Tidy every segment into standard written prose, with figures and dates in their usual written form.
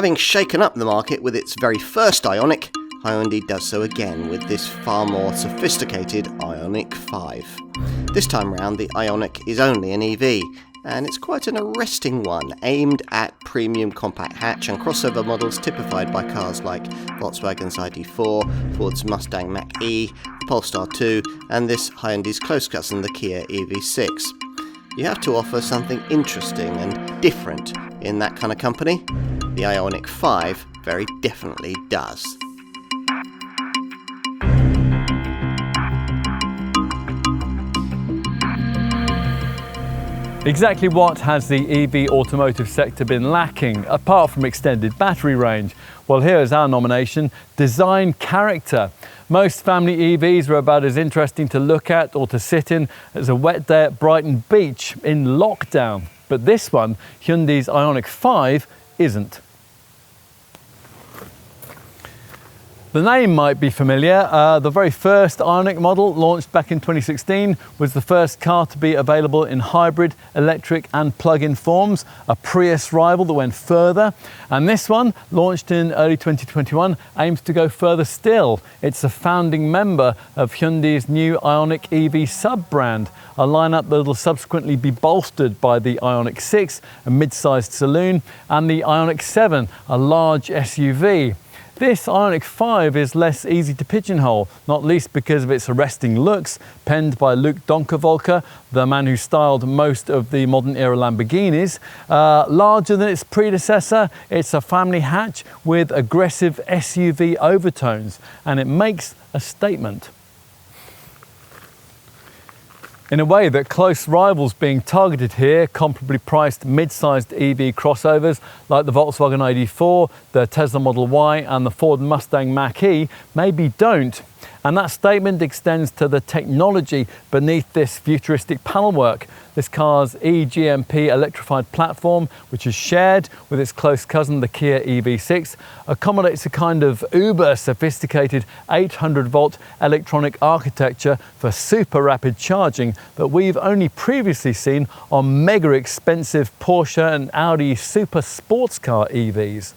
Having shaken up the market with its very first IONIQ, Hyundai does so again with this far more sophisticated IONIQ 5. This time round, the IONIQ is only an EV, and it's quite an arresting one, aimed at premium compact hatch and crossover models typified by cars like Volkswagen's ID4, Ford's Mustang Mach-E, the Polestar 2, and this Hyundai's close cousin, the Kia EV6. You have to offer something interesting and different in that kind of company. The IONIQ 5 very definitely does. Exactly what has the EV automotive sector been lacking, apart from extended battery range? Well, here is our nomination: design character. Most family EVs are about as interesting to look at or to sit in as a wet day at Brighton Beach in lockdown. But this one, Hyundai's IONIQ 5, isn't. The name might be familiar. The very first IONIQ model, launched back in 2016, was the first car to be available in hybrid, electric and plug-in forms, a Prius rival that went further. And this one, launched in early 2021, aims to go further still. It's a founding member of Hyundai's new IONIQ EV sub-brand, a lineup that will subsequently be bolstered by the IONIQ 6, a mid-sized saloon, and the IONIQ 7, a large SUV. This IONIQ 5 is less easy to pigeonhole, not least because of its arresting looks, penned by Luc Donkerwolke, the man who styled most of the modern-era Lamborghinis. Larger than its predecessor, it's a family hatch with aggressive SUV overtones, and it makes a statement. In a way that close rivals being targeted here, comparably priced mid-sized EV crossovers like the Volkswagen ID4, the Tesla Model Y and the Ford Mustang Mach-E maybe don't. And that statement extends to the technology beneath this futuristic panelwork. This car's eGMP electrified platform, which is shared with its close cousin, the Kia EV6, accommodates a kind of uber sophisticated 800-volt electronic architecture for super rapid charging that we've only previously seen on mega expensive Porsche and Audi super sports car EVs.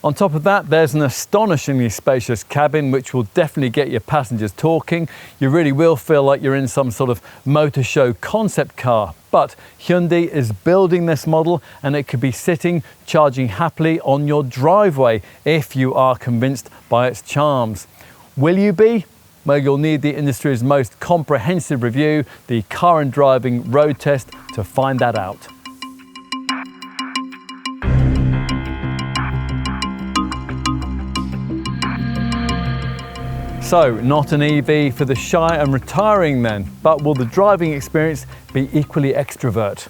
On top of that, there's an astonishingly spacious cabin which will definitely get your passengers talking. You really will feel like you're in some sort of motor show concept car. But Hyundai is building this model, and it could be sitting, charging happily on your driveway if you are convinced by its charms. Will you be? Well, you'll need the industry's most comprehensive review, the car and driving road test, to find that out. So, not an EV for the shy and retiring then, but will the driving experience be equally extrovert?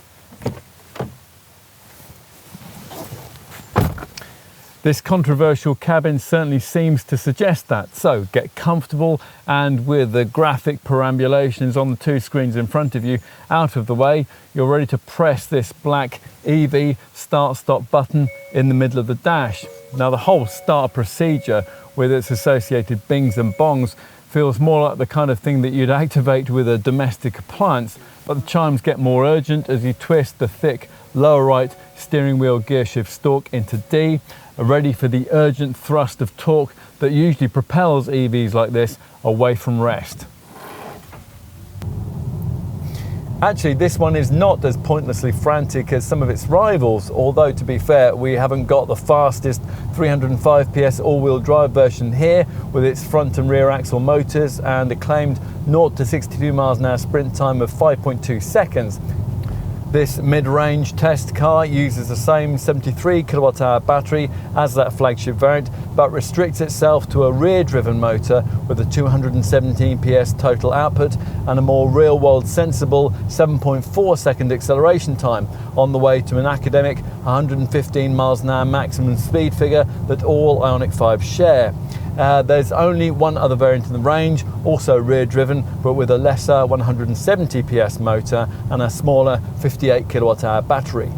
This controversial cabin certainly seems to suggest that. So, get comfortable, and with the graphic perambulations on the two screens in front of you out of the way, you're ready to press this black EV start-stop button in the middle of the dash. Now, the whole start procedure with its associated bings and bongs feels more like the kind of thing that you'd activate with a domestic appliance, but the chimes get more urgent as you twist the thick lower right steering wheel gear shift stalk into D, ready for the urgent thrust of torque that usually propels EVs like this away from rest. Actually, this one is not as pointlessly frantic as some of its rivals, although to be fair, we haven't got the fastest 305 PS all-wheel drive version here with its front and rear axle motors and a claimed 0 to 62 miles an hour sprint time of 5.2 seconds. This mid-range test car uses the same 73 kilowatt-hour battery as that flagship variant, but restricts itself to a rear-driven motor with a 217 PS total output and a more real-world sensible 7.4 second acceleration time, on the way to an academic 115 miles an hour maximum speed figure that all IONIQ 5 share. There's only one other variant in the range, also rear-driven, but with a lesser 170 PS motor and a smaller 58 kilowatt-hour battery.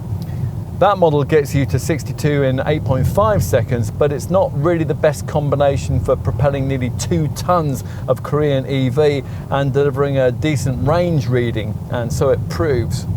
That model gets you to 62 in 8.5 seconds, but it's not really the best combination for propelling nearly 2 tons of Korean EV and delivering a decent range reading, and so it proves.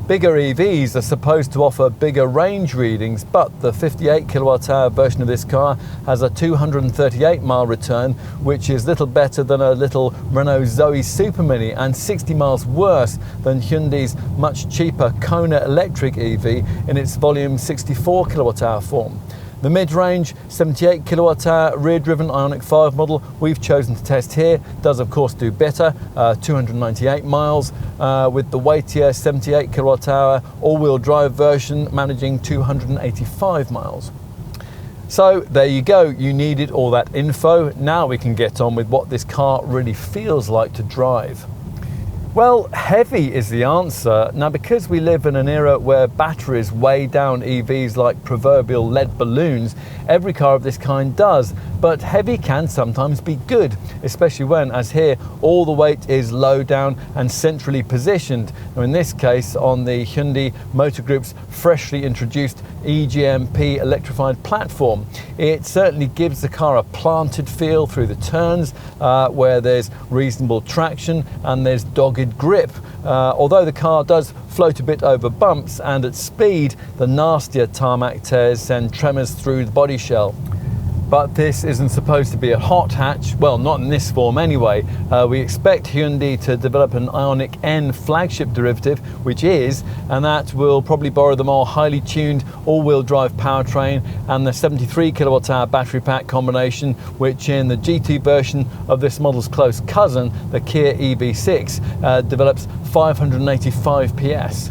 Bigger EVs are supposed to offer bigger range readings, but the 58 kilowatt hour version of this car has a 238 mile return, which is little better than a little Renault Zoe Super Mini and 60 miles worse than Hyundai's much cheaper Kona electric EV in its volume 64 kilowatt hour form. The mid-range 78 kilowatt hour rear-driven IONIQ 5 model we've chosen to test here does of course do better, 298 miles, with the weightier 78 kilowatt hour all-wheel drive version managing 285 miles. So there you go, you needed all that info. Now we can get on with what this car really feels like to drive. Well, heavy is the answer. Now, because we live in an era where batteries weigh down EVs like proverbial lead balloons, every car of this kind does. But heavy can sometimes be good, especially when, as here, all the weight is low down and centrally positioned. Now, in this case, on the Hyundai Motor Group's freshly introduced EGMP electrified platform. It certainly gives the car a planted feel through the turns, where there's reasonable traction and there's dogged grip. Although the car does float a bit over bumps, and at speed the nastier tarmac tears send tremors through the body shell. But this isn't supposed to be a hot hatch, well, not in this form anyway. We expect Hyundai to develop an IONIQ N flagship derivative, which is, and that will probably borrow the more highly tuned all-wheel drive powertrain and the 73 kilowatt hour battery pack combination, which in the GT version of this model's close cousin, the Kia EV6, develops 585 PS.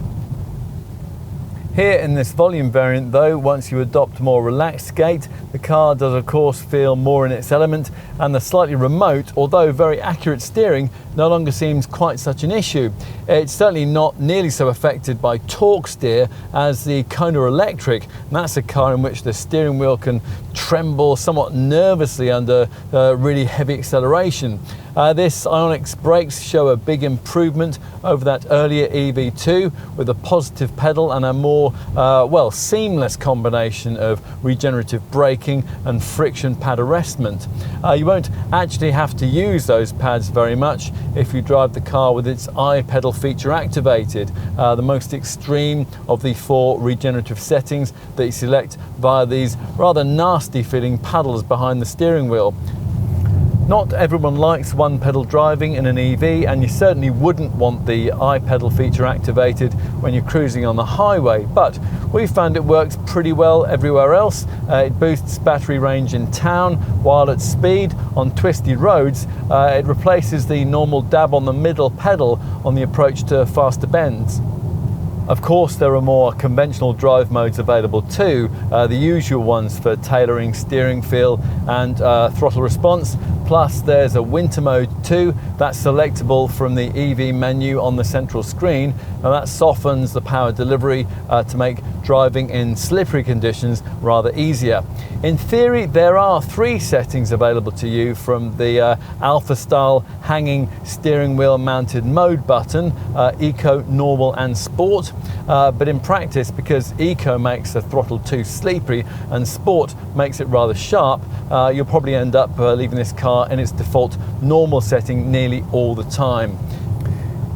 Here in this volume variant though, once you adopt a more relaxed gait, the car does of course feel more in its element, and the slightly remote, although very accurate steering no longer seems quite such an issue. It's certainly not nearly so affected by torque steer as the Kona electric, and that's a car in which the steering wheel can tremble somewhat nervously under really heavy acceleration. This IONIQ's brakes show a big improvement over that earlier EV2 with a positive pedal and a more, seamless combination of regenerative braking and friction pad arrestment. You won't actually have to use those pads very much if you drive the car with its iPedal feature activated, the most extreme of the 4 regenerative settings that you select via these rather nasty feeling paddles behind the steering wheel. Not everyone likes one pedal driving in an EV, and you certainly wouldn't want the iPedal feature activated when you're cruising on the highway, but we found it works pretty well everywhere else. It boosts battery range in town, while at speed on twisty roads it replaces the normal dab on the middle pedal on the approach to faster bends. Of course, there are more conventional drive modes available too, the usual ones for tailoring steering feel and throttle response. Plus there's a winter mode too, that's selectable from the EV menu on the central screen, and that softens the power delivery to make driving in slippery conditions rather easier. In theory, there are 3 settings available to you from the Alpha style hanging steering wheel mounted mode button, Eco, Normal and Sport. But in practice, because Eco makes the throttle too sleepy and Sport makes it rather sharp, you'll probably end up leaving this car in its default normal setting nearly all the time.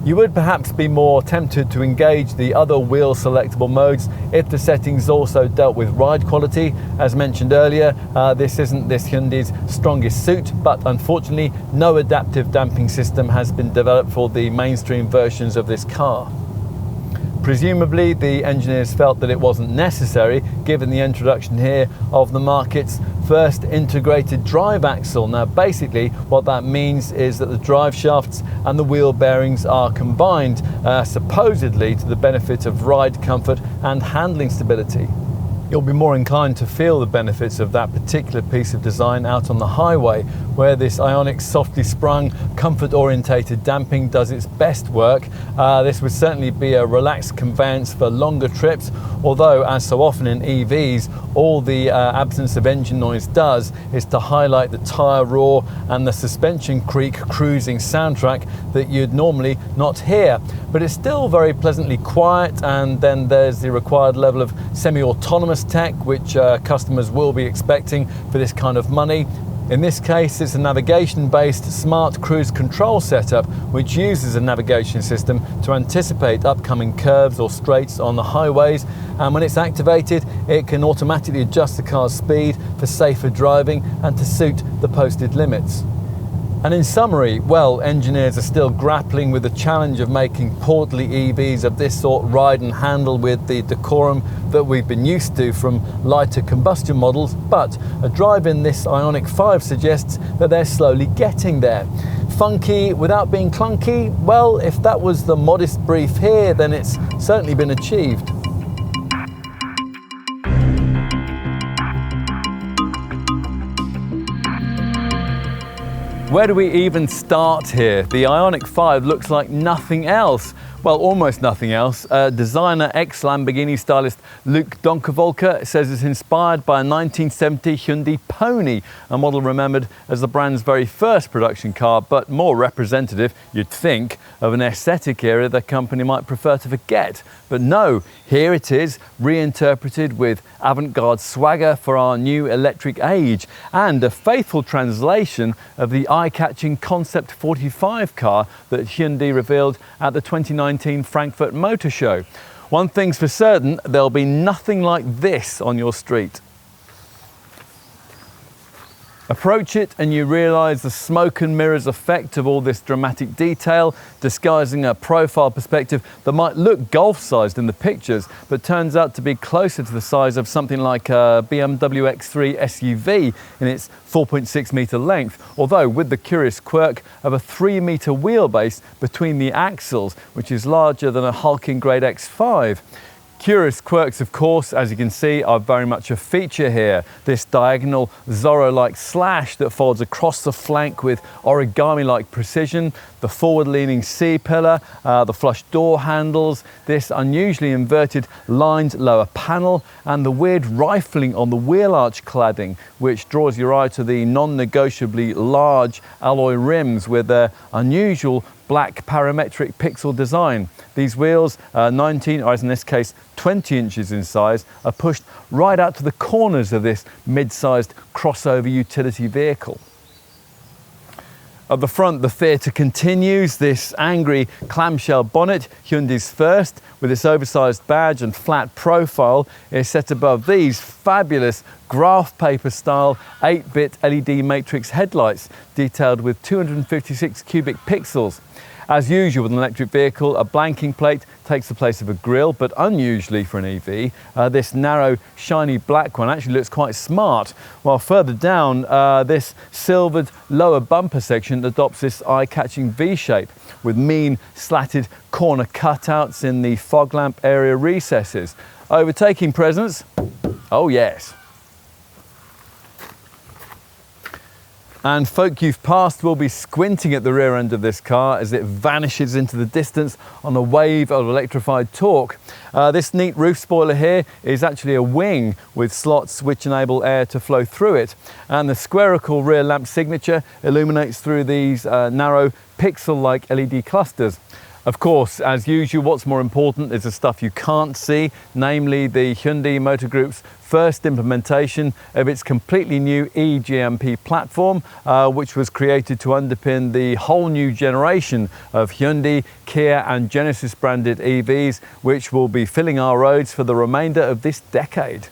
You would perhaps be more tempted to engage the other wheel selectable modes if the settings also dealt with ride quality. As mentioned earlier, this isn't this Hyundai's strongest suit, but unfortunately no adaptive damping system has been developed for the mainstream versions of this car. Presumably the engineers felt that it wasn't necessary given the introduction here of the market's first integrated drive axle. Now basically what that means is that the drive shafts and the wheel bearings are combined, supposedly to the benefit of ride comfort and handling stability. You'll be more inclined to feel the benefits of that particular piece of design out on the highway, where this IONIQ softly sprung, comfort-orientated damping does its best work. This would certainly be a relaxed conveyance for longer trips, although as so often in EVs, all the absence of engine noise does is to highlight the tyre roar and the suspension creak cruising soundtrack that you'd normally not hear. But it's still very pleasantly quiet, and then there's the required level of semi-autonomous tech which customers will be expecting for this kind of money. In this case, it's a navigation-based smart cruise control setup which uses a navigation system to anticipate upcoming curves or straights on the highways, and when it's activated it can automatically adjust the car's speed for safer driving and to suit the posted limits. And in summary, well, engineers are still grappling with the challenge of making portly EVs of this sort ride and handle with the decorum that we've been used to from lighter combustion models, but a drive in this IONIQ 5 suggests that they're slowly getting there. Funky without being clunky? Well, if that was the modest brief here, then it's certainly been achieved. Where do we even start here? The IONIQ 5 looks like nothing else. Well, almost nothing else. Designer ex-Lamborghini stylist Luc Donkervolker says it's inspired by a 1970 Hyundai Pony, a model remembered as the brand's very first production car, but more representative, you'd think, of an aesthetic era the company might prefer to forget. But no, here it is, reinterpreted with avant-garde swagger for our new electric age, and a faithful translation of the eye-catching Concept 45 car that Hyundai revealed at the 2019 Frankfurt Motor Show. One thing's for certain, there'll be nothing like this on your street. Approach it and you realise the smoke and mirrors effect of all this dramatic detail, disguising a profile perspective that might look golf-sized in the pictures, but turns out to be closer to the size of something like a BMW X3 SUV in its 4.6 metre length, although with the curious quirk of a 3 metre wheelbase between the axles, which is larger than a hulking grade X5. Curious quirks, of course, as you can see, are very much a feature here. This diagonal Zorro-like slash that folds across the flank with origami-like precision, the forward-leaning C-pillar, the flush door handles, this unusually inverted lined lower panel, and the weird rifling on the wheel arch cladding, which draws your eye to the non-negotiably large alloy rims with their unusual black parametric pixel design. These wheels, 19, or as in this case 20 inches in size, are pushed right out to the corners of this mid-sized crossover utility vehicle. At the front, the theatre continues. This angry clamshell bonnet, Hyundai's first, with its oversized badge and flat profile, is set above these fabulous graph paper style 8-bit LED matrix headlights, detailed with 256 cubic pixels. As usual with an electric vehicle, a blanking plate takes the place of a grille, but unusually for an EV, this narrow, shiny black one actually looks quite smart, while further down, this silvered lower bumper section adopts this eye-catching V-shape, with mean, slatted corner cutouts in the fog lamp area recesses. Overtaking presence? Oh yes. And folk you've passed will be squinting at the rear end of this car as it vanishes into the distance on a wave of electrified torque. This neat roof spoiler here is actually a wing with slots which enable air to flow through it. And the spherical rear lamp signature illuminates through these narrow pixel-like LED clusters. Of course, as usual, what's more important is the stuff you can't see, namely the Hyundai Motor Group's first implementation of its completely new eGMP platform, which was created to underpin the whole new generation of Hyundai, Kia and Genesis branded EVs, which will be filling our roads for the remainder of this decade.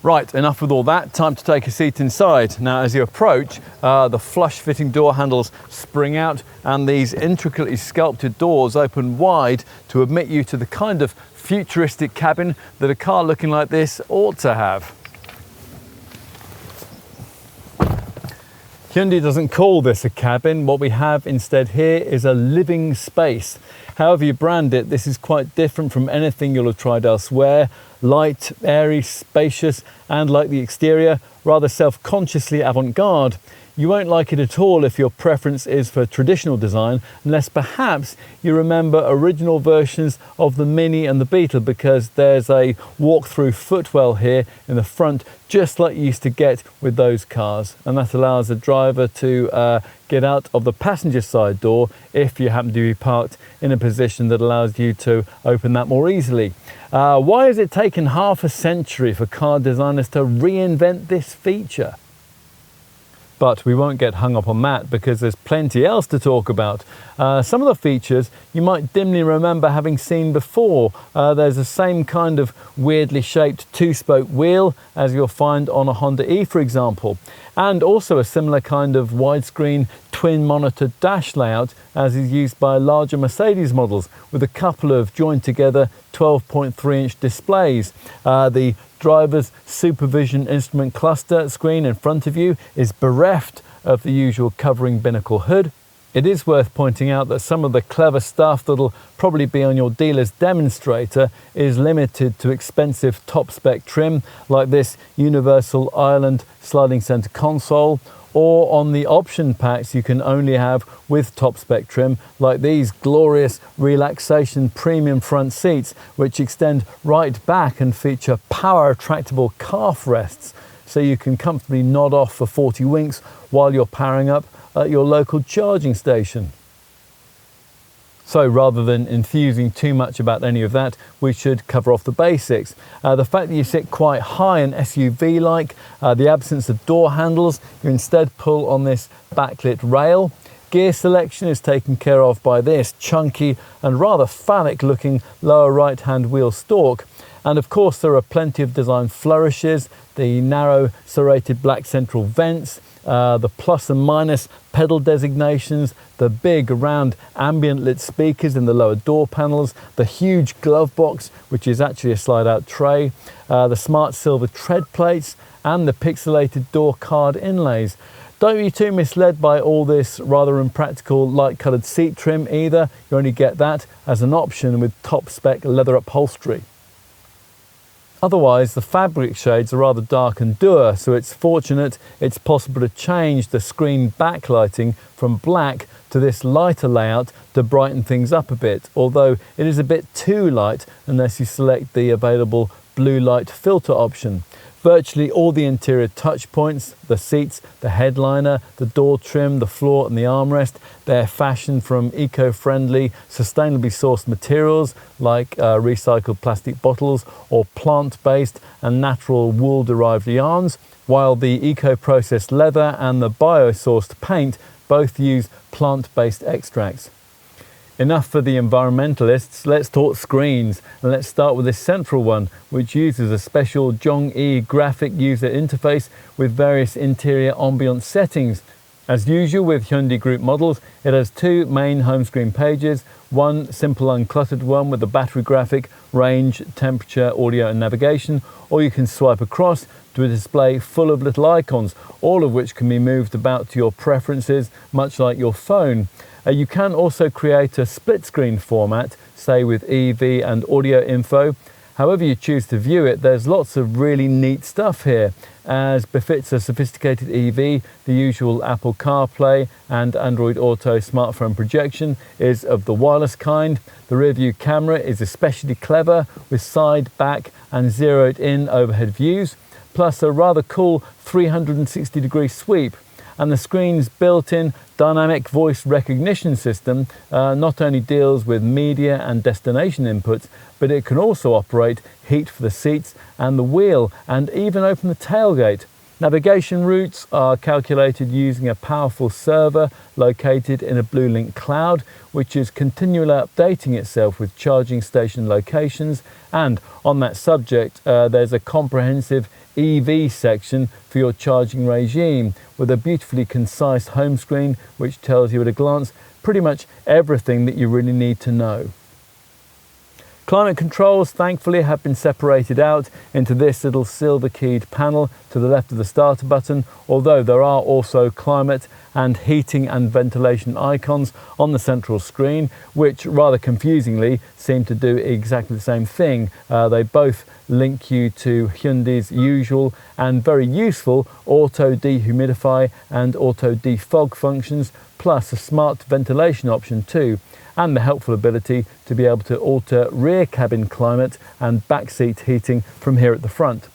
Right, enough with all that, time to take a seat inside. Now as you approach, the flush-fitting door handles spring out and these intricately sculpted doors open wide to admit you to the kind of futuristic cabin that a car looking like this ought to have. Hyundai doesn't call this a cabin. What we have instead here is a living space. However you brand it, this is quite different from anything you'll have tried elsewhere. Light, airy, spacious, and like the exterior, rather self-consciously avant-garde. You won't like it at all if your preference is for traditional design, unless perhaps you remember original versions of the Mini and the Beetle, because there's a walk-through footwell here in the front, just like you used to get with those cars. And that allows the driver to get out of the passenger side door if you happen to be parked in a position that allows you to open that more easily. Why has it taken half a century for car designers to reinvent this feature? But we won't get hung up on that because there's plenty else to talk about. Some of the features you might dimly remember having seen before. There's the same kind of weirdly shaped two-spoke wheel as you'll find on a Honda E, for example, and also a similar kind of widescreen twin monitor dash layout as is used by larger Mercedes models, with a couple of joined together 12.3-inch displays. The driver's supervision instrument cluster screen in front of you is bereft of the usual covering binnacle hood. It is worth pointing out that some of the clever stuff that'll probably be on your dealer's demonstrator is limited to expensive top-spec trim like this universal island sliding center console, or on the option packs you can only have with top-spec trim like these glorious relaxation premium front seats, which extend right back and feature power retractable calf rests so you can comfortably nod off for 40 winks while you're powering up at your local charging station. So rather than infusing too much about any of that, we should cover off the basics. The fact that you sit quite high and SUV-like, the absence of door handles, you instead pull on this backlit rail. Gear selection is taken care of by this chunky and rather phallic looking lower right hand wheel stalk. And of course there are plenty of design flourishes, the narrow serrated black central vents, the plus and minus pedal designations, the big round ambient lit speakers in the lower door panels, the huge glove box which is actually a slide out tray, the smart silver tread plates and the pixelated door card inlays. Don't be too misled by all this rather impractical light coloured seat trim either. You only get that as an option with top spec leather upholstery. Otherwise, the fabric shades are rather dark and dour, so it's fortunate it's possible to change the screen backlighting from black to this lighter layout to brighten things up a bit, although it is a bit too light unless you select the available blue light filter option. Virtually all the interior touch points, the seats, the headliner, the door trim, the floor and the armrest, they're fashioned from eco-friendly, sustainably sourced materials like recycled plastic bottles or plant-based and natural wool-derived yarns, while the eco-processed leather and the bio-sourced paint both use plant-based extracts. Enough for the environmentalists, let's talk screens, and let's start with this central one, which uses a special Zhong-E graphic user interface with various interior ambiance settings. As usual with Hyundai Group models, it has two main home screen pages, one simple uncluttered one with the battery graphic, range, temperature, audio and navigation, or you can swipe across to a display full of little icons, all of which can be moved about to your preferences, much like your phone. You can also create a split screen format, say with EV and audio info. However you choose to view it, there's lots of really neat stuff here. As befits a sophisticated EV, the usual Apple CarPlay and Android Auto smartphone projection is of the wireless kind. The rear view camera is especially clever with side, back and zeroed in overhead views, plus a rather cool 360-degree sweep. And the screen's built-in dynamic voice recognition system not only deals with media and destination inputs, but it can also operate heat for the seats and the wheel and even open the tailgate. Navigation routes are calculated using a powerful server located in a BlueLink cloud, which is continually updating itself with charging station locations. And on that subject, there's a comprehensive EV section for your charging regime with a beautifully concise home screen which tells you at a glance pretty much everything that you really need to know. Climate controls thankfully have been separated out into this little silver keyed panel to the left of the starter button, although there are also climate and heating and ventilation icons on the central screen, which rather confusingly seem to do exactly the same thing. They both link you to Hyundai's usual and very useful auto dehumidify and auto defog functions, plus a smart ventilation option too, and the helpful ability to be able to alter rear cabin climate and backseat heating from here at the front.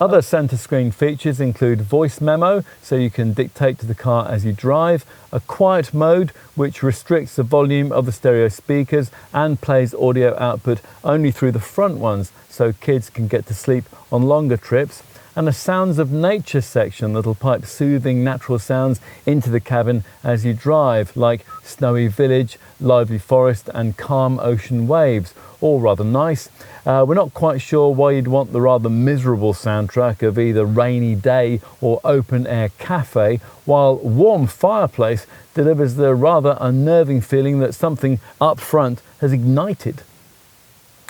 Other centre screen features include voice memo, so you can dictate to the car as you drive, a quiet mode, which restricts the volume of the stereo speakers and plays audio output only through the front ones, so kids can get to sleep on longer trips, and a sounds of nature section that'll pipe soothing natural sounds into the cabin as you drive, like snowy village, lively forest and calm ocean waves, all rather nice. We're not quite sure why you'd want the rather miserable soundtrack of either rainy day or open air cafe, while warm fireplace delivers the rather unnerving feeling that something up front has ignited.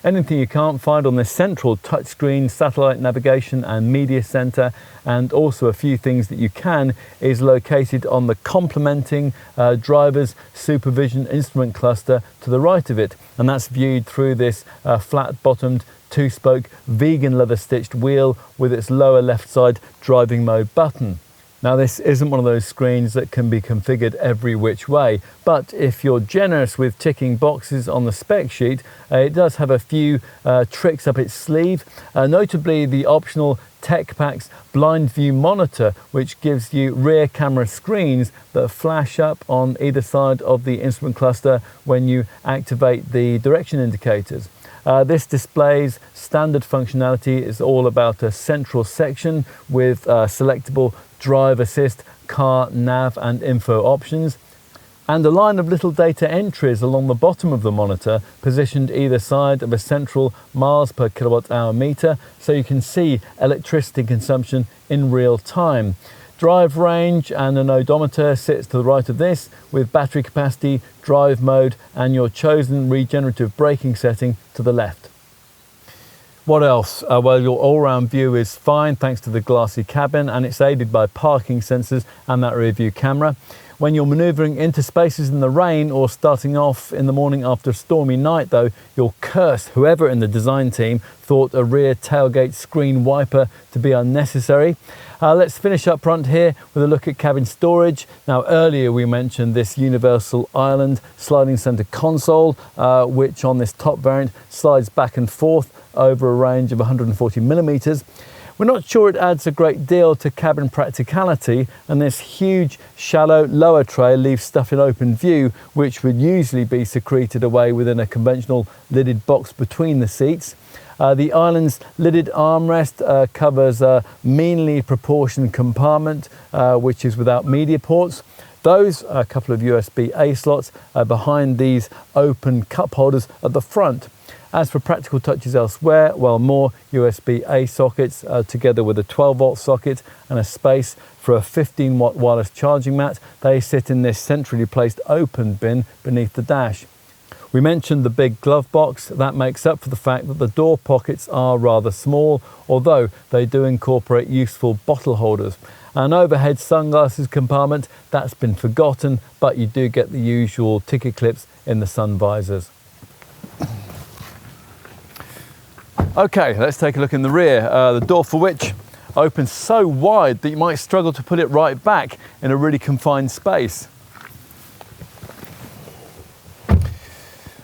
Anything you can't find on this central touchscreen, satellite navigation and media center, and also a few things that you can, is located on the complementing driver's supervision instrument cluster to the right of it, and that's viewed through this flat-bottomed two-spoke vegan leather-stitched wheel with its lower left side driving mode button. Now, this isn't one of those screens that can be configured every which way, but if you're generous with ticking boxes on the spec sheet, it does have a few tricks up its sleeve, notably the optional TechPack's blind view monitor, which gives you rear camera screens that flash up on either side of the instrument cluster when you activate the direction indicators. This display's standard functionality is all about a central section with selectable drive assist, car nav and info options, and a line of little data entries along the bottom of the monitor positioned either side of a central miles per kilowatt hour meter, so you can see electricity consumption in real time. Drive range and an odometer sits to the right of this, with battery capacity, drive mode and your chosen regenerative braking setting to the left. What else? Well, your all-round view is fine thanks to the glassy cabin, and it's aided by parking sensors and that rear view camera. When you're manoeuvring into spaces in the rain or starting off in the morning after a stormy night, though, you'll curse whoever in the design team thought a rear tailgate screen wiper to be unnecessary. Let's finish up front here with a look at cabin storage. Now, earlier we mentioned this universal island sliding center console, which on this top variant slides back and forth over a range of 140 millimeters. We're not sure it adds a great deal to cabin practicality, and this huge, shallow lower tray leaves stuff in open view, which would usually be secreted away within a conventional lidded box between the seats. The island's lidded armrest covers a meanly proportioned compartment, which is without media ports. Those are a couple of USB-A slots behind these open cup holders at the front. As for practical touches elsewhere, well, more USB-A sockets together with a 12-volt socket and a space for a 15-watt wireless charging mat. They sit in this centrally placed open bin beneath the dash. We mentioned the big glove box. That makes up for the fact that the door pockets are rather small, although they do incorporate useful bottle holders. An overhead sunglasses compartment, that's been forgotten, but you do get the usual ticket clips in the sun visors. Okay, let's take a look in the rear, the door for which opens so wide that you might struggle to put it right back in a really confined space.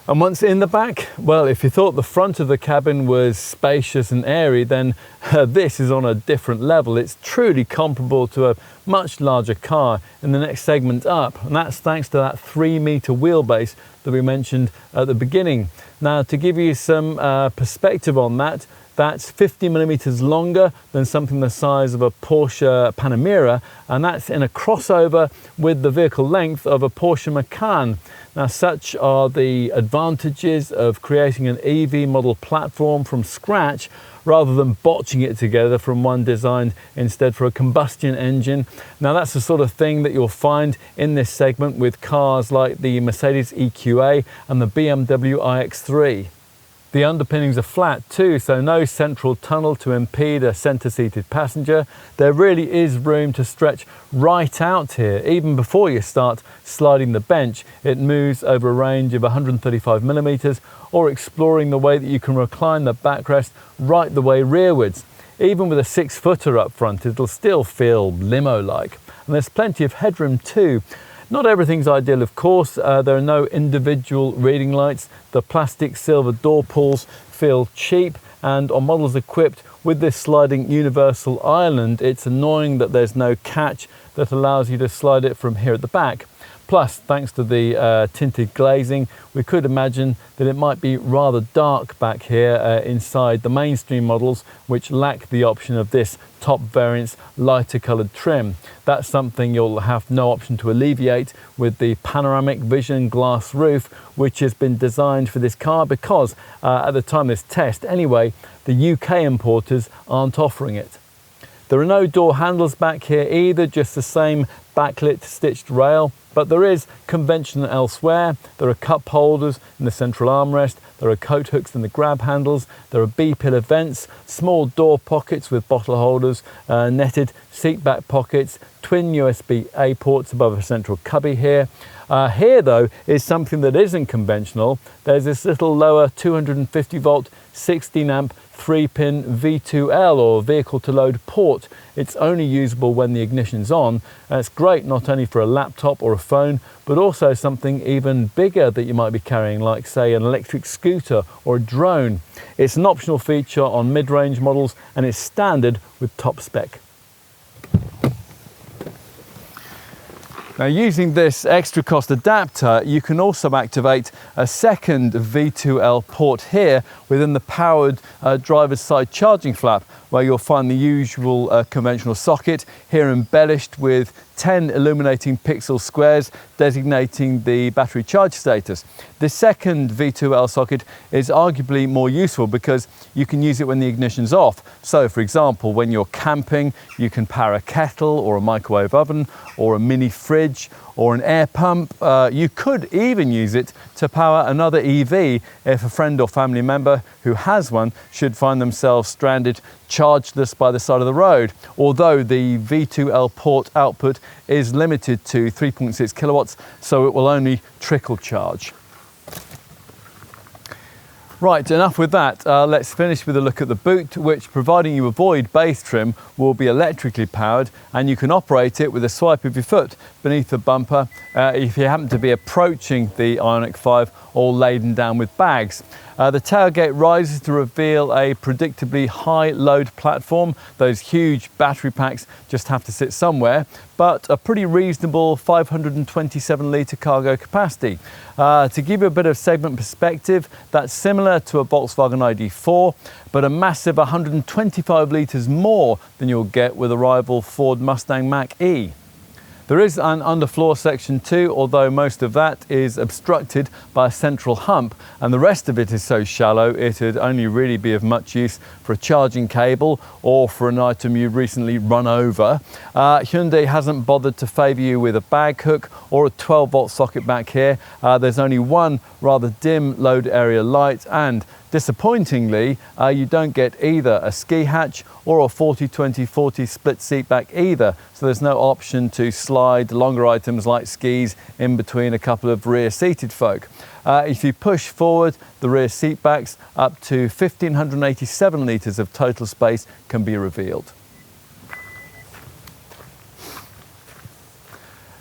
And once in the back, well, if you thought the front of the cabin was spacious and airy, then this is on a different level. It's truly comparable to a much larger car in the next segment up, and that's thanks to that 3-meter wheelbase that we mentioned at the beginning. Now, to give you some perspective on that, that's 50 millimeters longer than something the size of a Porsche Panamera, and that's in a crossover with the vehicle length of a Porsche Macan. Now, such are the advantages of creating an EV model platform from scratch rather than botching it together from one designed instead for a combustion engine. Now, that's the sort of thing that you'll find in this segment with cars like the Mercedes EQA and the BMW iX3. The underpinnings are flat too, so no central tunnel to impede a centre-seated passenger. There really is room to stretch right out here. Even before you start sliding the bench, it moves over a range of 135 millimeters, or exploring the way that you can recline the backrest right the way rearwards. Even with a 6-footer up front, it'll still feel limo-like. And there's plenty of headroom too. Not everything's ideal, of course. There are no individual reading lights. The plastic silver door pulls feel cheap, and on models equipped with this sliding universal island, it's annoying that there's no catch that allows you to slide it from here at the back. Plus, thanks to the tinted glazing, we could imagine that it might be rather dark back here inside the mainstream models, which lack the option of this top variant's lighter coloured trim. That's something you'll have no option to alleviate with the panoramic vision glass roof, which has been designed for this car because at the time of this test anyway, the UK importers aren't offering it. There are no door handles back here either, just the same backlit stitched rail, but there is convention elsewhere. There are cup holders in the central armrest, there are coat hooks in the grab handles, there are B-pillar vents, small door pockets with bottle holders, netted seat back pockets, twin USB-A ports above a central cubby here. Here though is something that isn't conventional. There's this little lower 250 volt 16 amp 3-pin V2L or vehicle to load port. It's only usable when the ignition's on, and it's great not only for a laptop or a phone, but also something even bigger that you might be carrying, like say an electric scooter or a drone. It's an optional feature on mid-range models and it's standard with top spec. Now, using this extra cost adapter, you can also activate a second V2L port here within the powered driver's side charging flap, where you'll find the usual conventional socket, here embellished with 10 illuminating pixel squares designating the battery charge status. The second V2L socket is arguably more useful because you can use it when the ignition's off. So for example, when you're camping, you can power a kettle or a microwave oven or a mini fridge or an air pump. You could even use it to power another EV if a friend or family member who has one should find themselves stranded chargeless by the side of the road, although the V2L port output is limited to 3.6 kilowatts, so it will only trickle charge. Right, enough with that. Let's finish with a look at the boot, which, providing you avoid base trim, will be electrically powered, and you can operate it with a swipe of your foot beneath the bumper if you happen to be approaching the IONIQ 5 all laden down with bags. The tailgate rises to reveal a predictably high load platform. Those huge battery packs just have to sit somewhere, but a pretty reasonable 527 litre cargo capacity. To give you a bit of segment perspective, that's similar to a Volkswagen ID4, but a massive 125 litres more than you'll get with a rival Ford Mustang Mach-E. There is an underfloor section too, although most of that is obstructed by a central hump, and the rest of it is so shallow it'd only really be of much use for a charging cable or for an item you've recently run over. Hyundai hasn't bothered to favour you with a bag hook or a 12 volt socket back here. There's only one rather dim load area light, and disappointingly, you don't get either a ski hatch or a 40-20-40 split seat back either, so there's no option to slide longer items like skis in between a couple of rear seated folk. If you push forward, the rear seat backs up to 1,587 litres of total space can be revealed.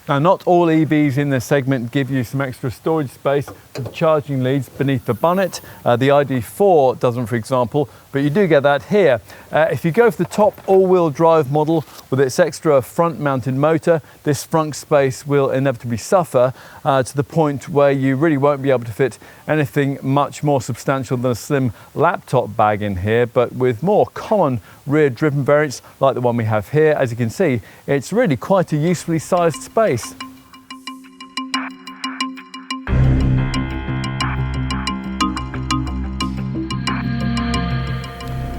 Now, not all EVs in this segment give you some extra storage space with charging leads beneath the bonnet. The ID4 doesn't, for example, but you do get that here. If you go for the top all-wheel drive model with its extra front-mounted motor, this front space will inevitably suffer to the point where you really won't be able to fit anything much more substantial than a slim laptop bag in here. But with more common rear-driven variants like the one we have here, as you can see, it's really quite a usefully sized space.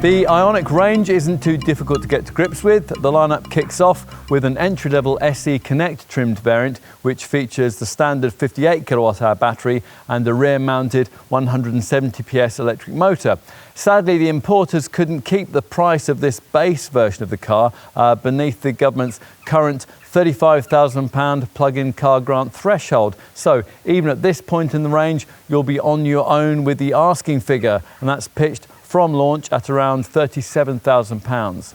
The IONIQ range isn't too difficult to get to grips with. The lineup kicks off with an entry-level SE Connect trimmed variant, which features the standard 58 kilowatt-hour battery and a rear-mounted 170 PS electric motor. Sadly, the importers couldn't keep the price of this base version of the car beneath the government's current £35,000 plug-in car grant threshold. So even at this point in the range, you'll be on your own with the asking figure, and that's pitched from launch at around £37,000.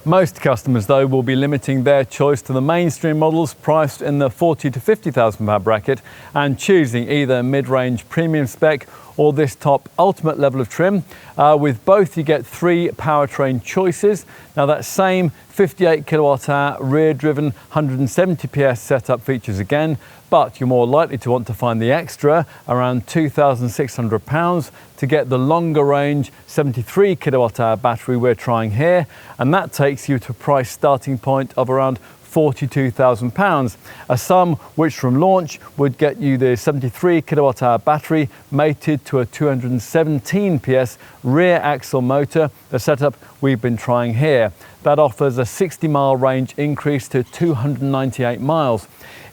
Most customers, though, will be limiting their choice to the mainstream models priced in the £40,000 to £50,000 bracket and choosing either mid-range premium spec or this top ultimate level of trim. With both, you get 3 powertrain choices. Now, that same 58 kilowatt hour rear-driven 170 PS setup features again, but you're more likely to want to find the extra, around £2,600, to get the longer range 73 kilowatt hour battery we're trying here, and that takes you to a price starting point of around £42,000, a sum which from launch would get you the 73 kilowatt hour battery mated to a 217 PS rear axle motor, the setup we've been trying here. That offers a 60-mile range increase to 298 miles.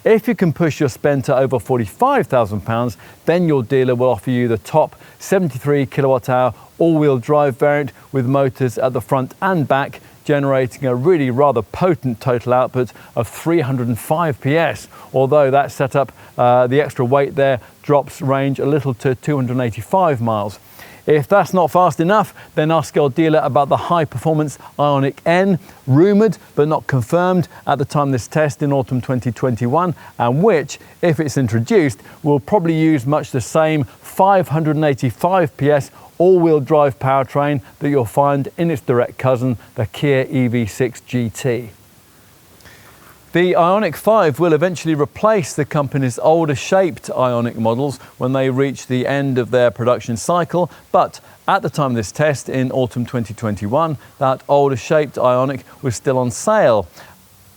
If you can push your spend to over £45,000, then your dealer will offer you the top 73 kilowatt hour all-wheel drive variant with motors at the front and back, generating a really rather potent total output of 305 PS, although that setup, the extra weight there, drops range a little to 285 miles. If that's not fast enough, then ask your dealer about the high-performance IONIQ N, rumoured but not confirmed at the time of this test in autumn 2021, and which, if it's introduced, will probably use much the same 585 PS all-wheel drive powertrain that you'll find in its direct cousin, the Kia EV6 GT. The IONIQ 5 will eventually replace the company's older shaped IONIQ models when they reach the end of their production cycle, but at the time of this test in autumn 2021, that older shaped IONIQ was still on sale.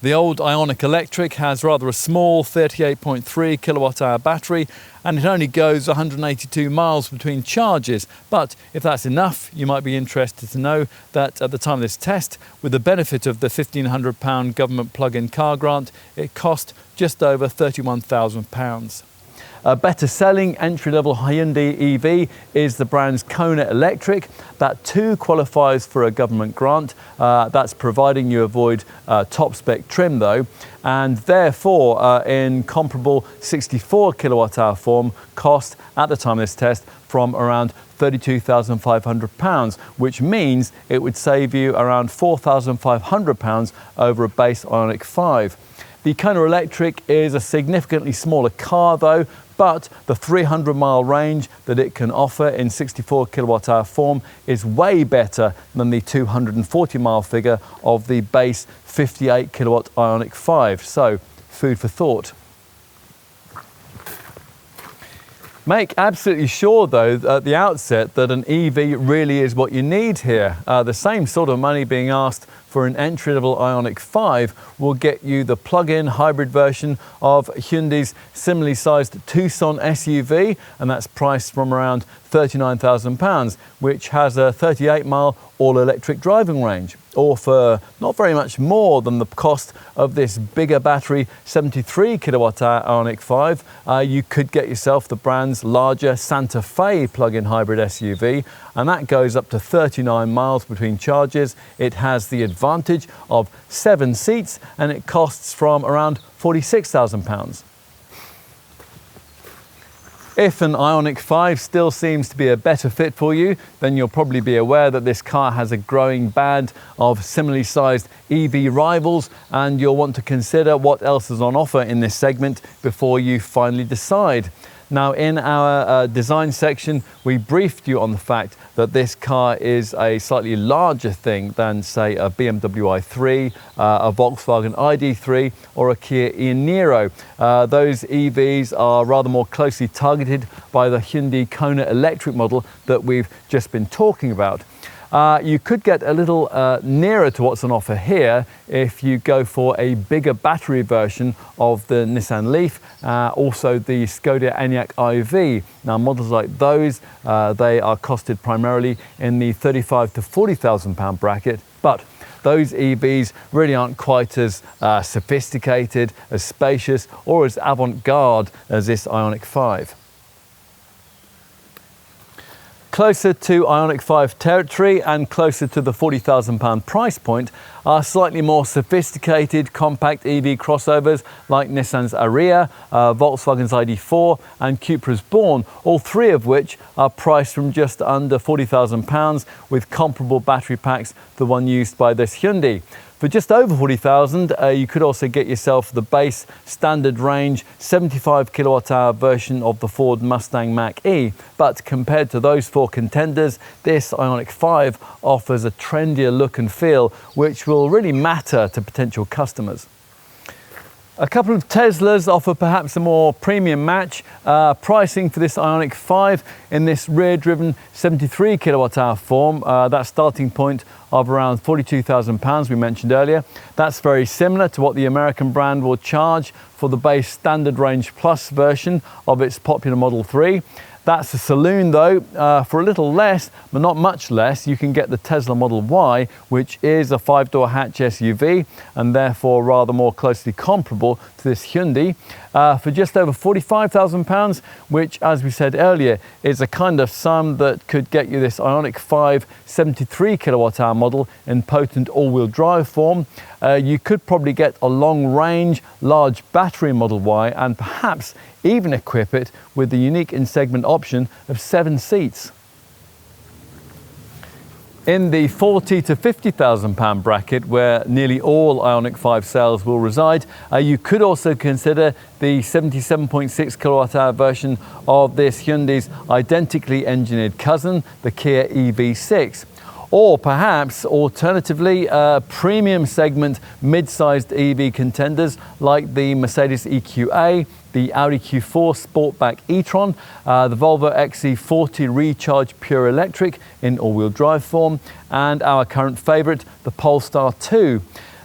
The old IONIQ Electric has rather a small 38.3 kilowatt hour battery, and it only goes 182 miles between charges. But if that's enough, you might be interested to know that at the time of this test, with the benefit of the £1,500 government plug-in car grant, it cost just over £31,000. A better selling entry-level Hyundai EV is the brand's Kona Electric. That too qualifies for a government grant. That's providing you avoid top spec trim though, and therefore in comparable 64 kilowatt hour form cost at the time of this test from around £32,500, which means it would save you around £4,500 over a base IONIQ 5. The Kona Electric is a significantly smaller car though, but the 300-mile range that it can offer in 64 kilowatt hour form is way better than the 240-mile figure of the base 58 kilowatt IONIQ 5. So, food for thought. Make absolutely sure though at the outset that an EV really is what you need here. The same sort of money being asked for an entry-level IONIQ 5 will get you the plug-in hybrid version of Hyundai's similarly sized Tucson SUV, and that's priced from around £39,000, which has a 38-mile all-electric driving range. Or for not very much more than the cost of this bigger battery 73 kilowatt hour IONIQ 5, you could get yourself the brand's larger Santa Fe plug-in hybrid SUV, and that goes up to 39 miles between charges. It has the advantage of 7 seats, and it costs from around £46,000. If an IONIQ 5 still seems to be a better fit for you, then you'll probably be aware that this car has a growing band of similarly sized EV rivals, and you'll want to consider what else is on offer in this segment before you finally decide. Now, in our design section, we briefed you on the fact that this car is a slightly larger thing than, say, a BMW i3, a Volkswagen ID3, or a Kia e-Niro. Those EVs are rather more closely targeted by the Hyundai Kona Electric model that we've just been talking about. You could get a little nearer to what's on offer here if you go for a bigger battery version of the Nissan Leaf, also the Skoda Enyaq iV. Now, models like those, they are costed primarily in the £35,000 to £40,000 bracket, but those EVs really aren't quite as sophisticated, as spacious, or as avant-garde as this IONIQ 5. Closer to IONIQ 5 territory and closer to the £40,000 price point are slightly more sophisticated compact EV crossovers like Nissan's Ariya, Volkswagen's ID.4 and Cupra's Born, all three of which are priced from just under £40,000 with comparable battery packs to the one used by this Hyundai. For just over 40,000, you could also get yourself the base standard range 75 kilowatt-hour version of the Ford Mustang Mach-E. But compared to those four contenders, this IONIQ 5 offers a trendier look and feel, which will really matter to potential customers. A couple of Teslas offer perhaps a more premium match. Pricing for this IONIQ 5 in this rear-driven 73 kilowatt-hour form, that starting point of around £42,000 we mentioned earlier. That's very similar to what the American brand will charge for the base standard range plus version of its popular Model 3. That's a saloon though. For a little less, but not much less, you can get the Tesla Model Y, which is a 5-door hatch SUV and therefore rather more closely comparable to this Hyundai, for just over £45,000, which, as we said earlier, is a kind of sum that could get you this IONIQ 5 73 kilowatt-hour model in potent all-wheel drive form. You could probably get a long-range, large battery Model Y and perhaps even equip it with the unique in-segment option of 7 seats. In the £40,000 to £50,000 bracket, where nearly all IONIQ 5 sales will reside, you could also consider the 77.6 kilowatt-hour version of this Hyundai's identically engineered cousin, the Kia EV6. Or perhaps, alternatively, premium segment mid-sized EV contenders like the Mercedes EQA, the Audi Q4 Sportback e-tron, the Volvo XC40 Recharge Pure Electric in all-wheel drive form, and our current favourite, the Polestar 2.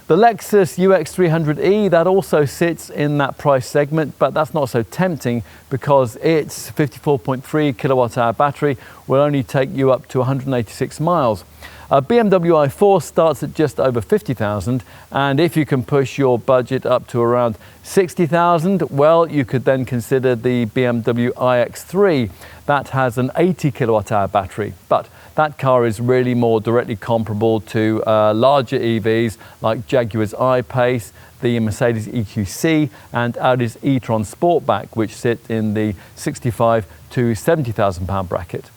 The Lexus UX300E, that also sits in that price segment, but that's not so tempting because its 54.3 kilowatt-hour battery will only take you up to 186 miles. A BMW i4 starts at just over 50,000, and if you can push your budget up to around 60,000, well, you could then consider the BMW iX3. That has an 80 kilowatt-hour battery, but that car is really more directly comparable to larger EVs like Jaguar's I-Pace, the Mercedes EQC and Audi's e-tron Sportback, which sit in the 65 to £70,000 bracket.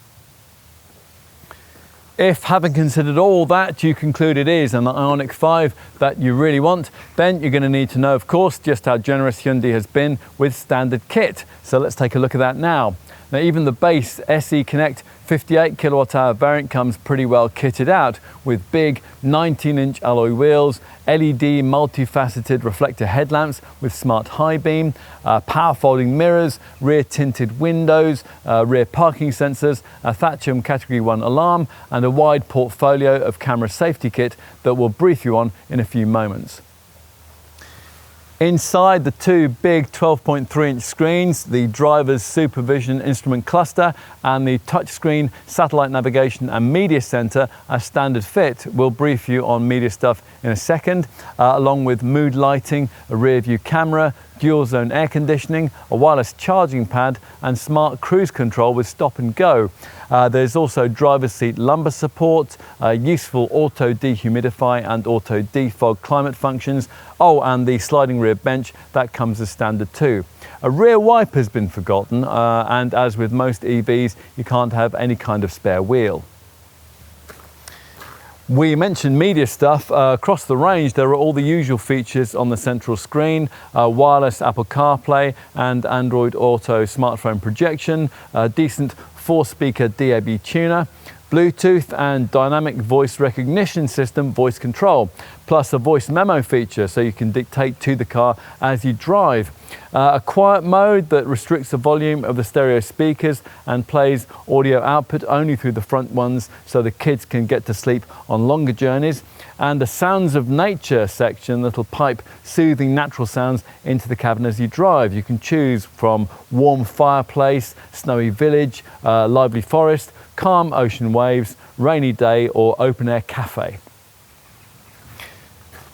If, having considered all that, you conclude it is an IONIQ 5 that you really want, then you're going to need to know, of course, just how generous Hyundai has been with standard kit. So let's take a look at that now. Now, even the base SE Connect 58 kilowatt-hour variant comes pretty well kitted out with big 19-inch alloy wheels, LED multifaceted reflector headlamps with smart high beam, power folding mirrors, rear tinted windows, rear parking sensors, a Thatcham Category 1 alarm, and a wide portfolio of camera safety kit that we'll brief you on in a few moments. Inside the two big 12.3-inch screens, the driver's supervision instrument cluster and the touchscreen satellite navigation and media center are standard fit. We'll brief you on media stuff in a second, along with mood lighting, a rear view camera, dual zone air conditioning, a wireless charging pad and smart cruise control with stop and go. There's also driver's seat lumbar support, useful auto dehumidify and auto defog climate functions. Oh, and the sliding rear bench, that comes as standard too. A rear wiper has been forgotten, and as with most EVs, you can't have any kind of spare wheel. We mentioned media stuff. Across the range, there are all the usual features on the central screen, wireless Apple CarPlay and Android Auto smartphone projection, a decent 4-speaker DAB tuner, Bluetooth and dynamic voice recognition system voice control, plus a voice memo feature so you can dictate to the car as you drive. A quiet mode that restricts the volume of the stereo speakers and plays audio output only through the front ones so the kids can get to sleep on longer journeys. And the sounds of nature section that'll pipe soothing natural sounds into the cabin as you drive. You can choose from warm fireplace, snowy village, lively forest, calm ocean waves, rainy day or open air cafe.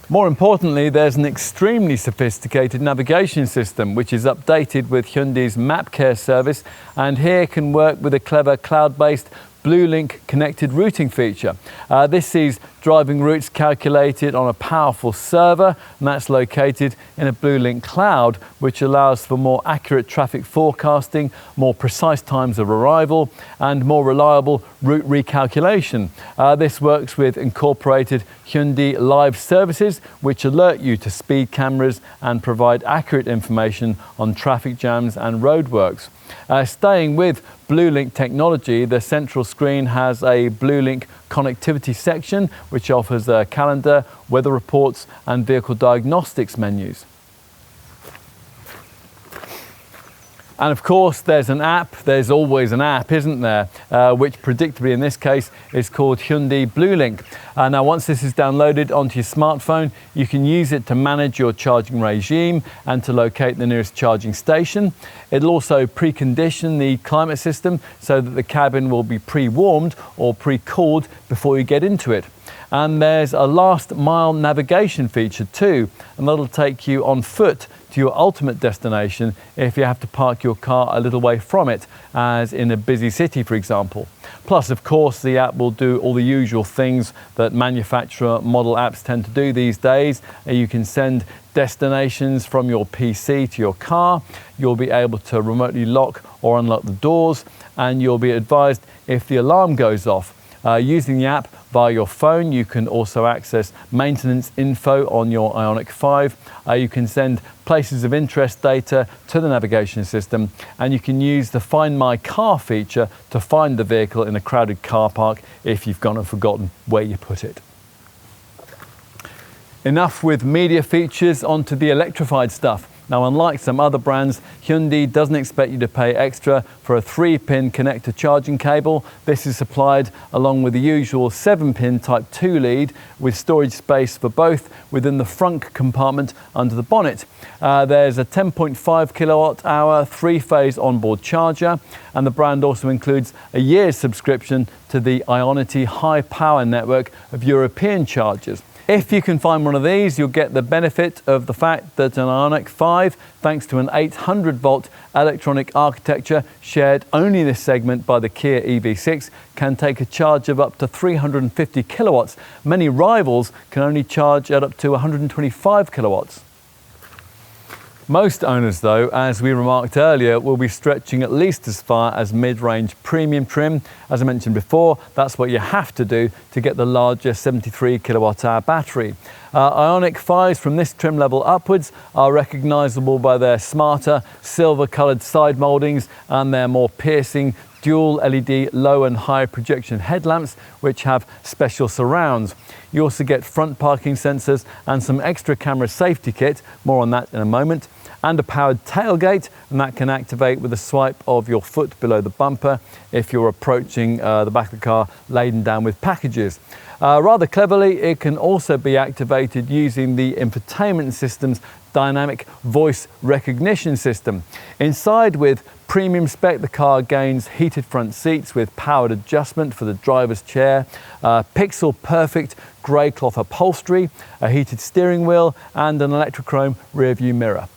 More importantly, there's an extremely sophisticated navigation system which is updated with Hyundai's Map Care service, and here can work with a clever cloud-based BlueLink connected routing feature. This sees driving routes calculated on a powerful server, and that's located in a BlueLink cloud, which allows for more accurate traffic forecasting, more precise times of arrival, and more reliable route recalculation. This works with incorporated Hyundai Live services, which alert you to speed cameras and provide accurate information on traffic jams and roadworks. Staying with BlueLink technology, the central screen has a BlueLink connectivity section, which offers a calendar, weather reports, and vehicle diagnostics menus. And of course, there's an app. There's always an app, isn't there? Which predictably in this case is called Hyundai BlueLink. Now, once this is downloaded onto your smartphone, you can use it to manage your charging regime and to locate the nearest charging station. It'll also precondition the climate system so that the cabin will be pre-warmed or pre-cooled before you get into it. And there's a last mile navigation feature too, and that'll take you on foot to your ultimate destination if you have to park your car a little way from it, as in a busy city, for example. Plus, of course, the app will do all the usual things that manufacturer model apps tend to do these days. You can send destinations from your PC to your car. You'll be able to remotely lock or unlock the doors, and you'll be advised if the alarm goes off. Using the app via your phone, you can also access maintenance info on your IONIQ 5. You can send places of interest data to the navigation system, and you can use the Find My Car feature to find the vehicle in a crowded car park if you've gone and forgotten where you put it. Enough with media features, onto the electrified stuff. Now, unlike some other brands, Hyundai doesn't expect you to pay extra for a 3-pin connector charging cable. This is supplied along with the usual 7-pin Type 2 lead with storage space for both within the front compartment under the bonnet. There's a 10.5 kilowatt hour 3-phase onboard charger, and the brand also includes a year's subscription to the IONITY high power network of European chargers. If you can find one of these, you'll get the benefit of the fact that an IONIQ 5, thanks to an 800-volt electronic architecture shared only in this segment by the Kia EV6, can take a charge of up to 350 kilowatts. Many rivals can only charge at up to 125 kilowatts. Most owners, though, as we remarked earlier, will be stretching at least as far as mid-range premium trim. As I mentioned before, that's what you have to do to get the larger 73 kilowatt-hour battery. IONIQ 5s from this trim level upwards are recognisable by their smarter, silver-coloured side mouldings and their more piercing dual LED low and high projection headlamps, which have special surrounds. You also get front parking sensors and some extra camera safety kit, more on that in a moment, and a powered tailgate, and that can activate with a swipe of your foot below the bumper if you're approaching the back of the car laden down with packages. Rather cleverly, it can also be activated using the infotainment system's dynamic voice recognition system. Inside, with premium spec, the car gains heated front seats with powered adjustment for the driver's chair, pixel perfect grey cloth upholstery, a heated steering wheel, and an electrochrome rear view mirror.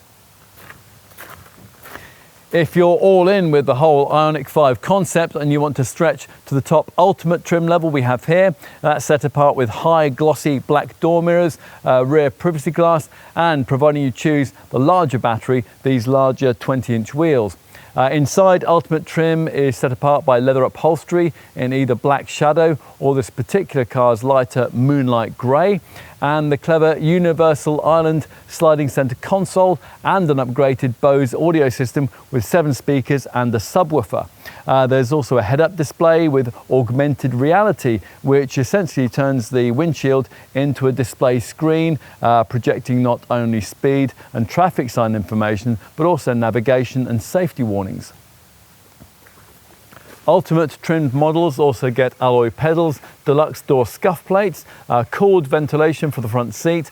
If you're all in with the whole IONIQ 5 concept and you want to stretch to the top ultimate trim level we have here, that's set apart with high glossy black door mirrors, rear privacy glass, and providing you choose the larger battery, these larger 20-inch wheels. Inside, ultimate trim is set apart by leather upholstery in either black shadow or this particular car's lighter moonlight grey, and the clever universal island sliding centre console and an upgraded Bose audio system with 7 speakers and a subwoofer. There's also a head-up display with augmented reality, which essentially turns the windshield into a display screen, projecting not only speed and traffic sign information, but also navigation and safety warnings. Ultimate trimmed models also get alloy pedals, deluxe door scuff plates, cooled ventilation for the front seat,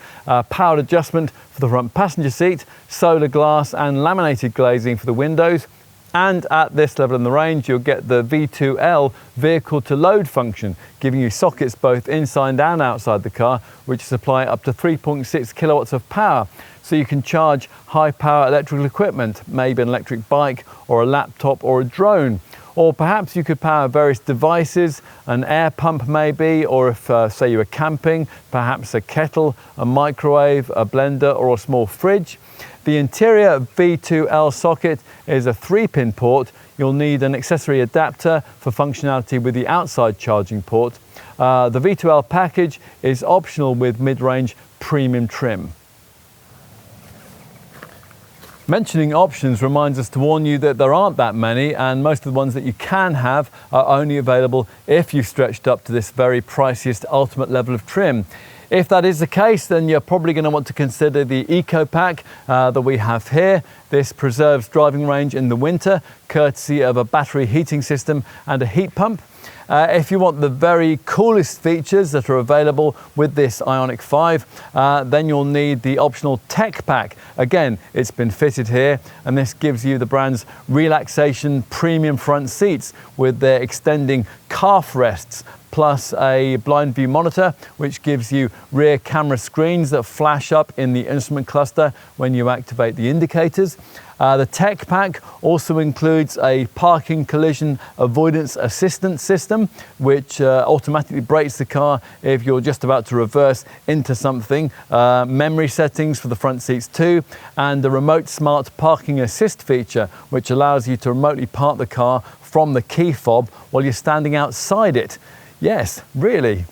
powered adjustment for the front passenger seat, solar glass and laminated glazing for the windows. And at this level in the range, you'll get the V2L vehicle to load function, giving you sockets both inside and outside the car, which supply up to 3.6 kilowatts of power. So you can charge high power electrical equipment, maybe an electric bike or a laptop or a drone. Or perhaps you could power various devices, an air pump maybe, or if say you were camping, perhaps a kettle, a microwave, a blender or a small fridge. The interior V2L socket is a 3-pin port. You'll need an accessory adapter for functionality with the outside charging port. The V2L package is optional with mid-range premium trim. Mentioning options reminds us to warn you that there aren't that many, and most of the ones that you can have are only available if you've stretched up to this very priciest ultimate level of trim. If that is the case, then you're probably going to want to consider the Eco Pack that we have here. This preserves driving range in the winter, courtesy of a battery heating system and a heat pump. If you want the very coolest features that are available with this IONIQ 5, then you'll need the optional Tech Pack. Again, it's been fitted here, and this gives you the brand's relaxation premium front seats with their extending calf rests, plus a blind view monitor, which gives you rear camera screens that flash up in the instrument cluster when you activate the indicators. The Tech Pack also includes a parking collision avoidance assistance system, which automatically brakes the car if you're just about to reverse into something, memory settings for the front seats too, and the remote smart parking assist feature, which allows you to remotely park the car from the key fob while you're standing outside it. Yes, really.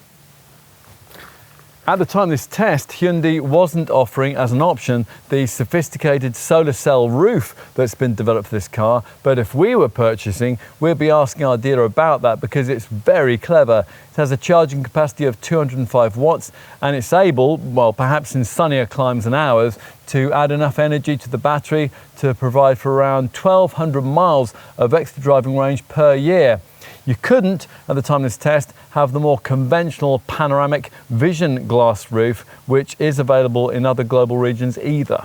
At the time of this test, Hyundai wasn't offering as an option the sophisticated solar cell roof that's been developed for this car, but if we were purchasing, we'd be asking our dealer about that because it's very clever. It has a charging capacity of 205 watts and it's able, well, perhaps in sunnier climes and hours, to add enough energy to the battery to provide for around 1,200 miles of extra driving range per year. You couldn't, at the time of this test, have the more conventional panoramic vision glass roof, which is available in other global regions either.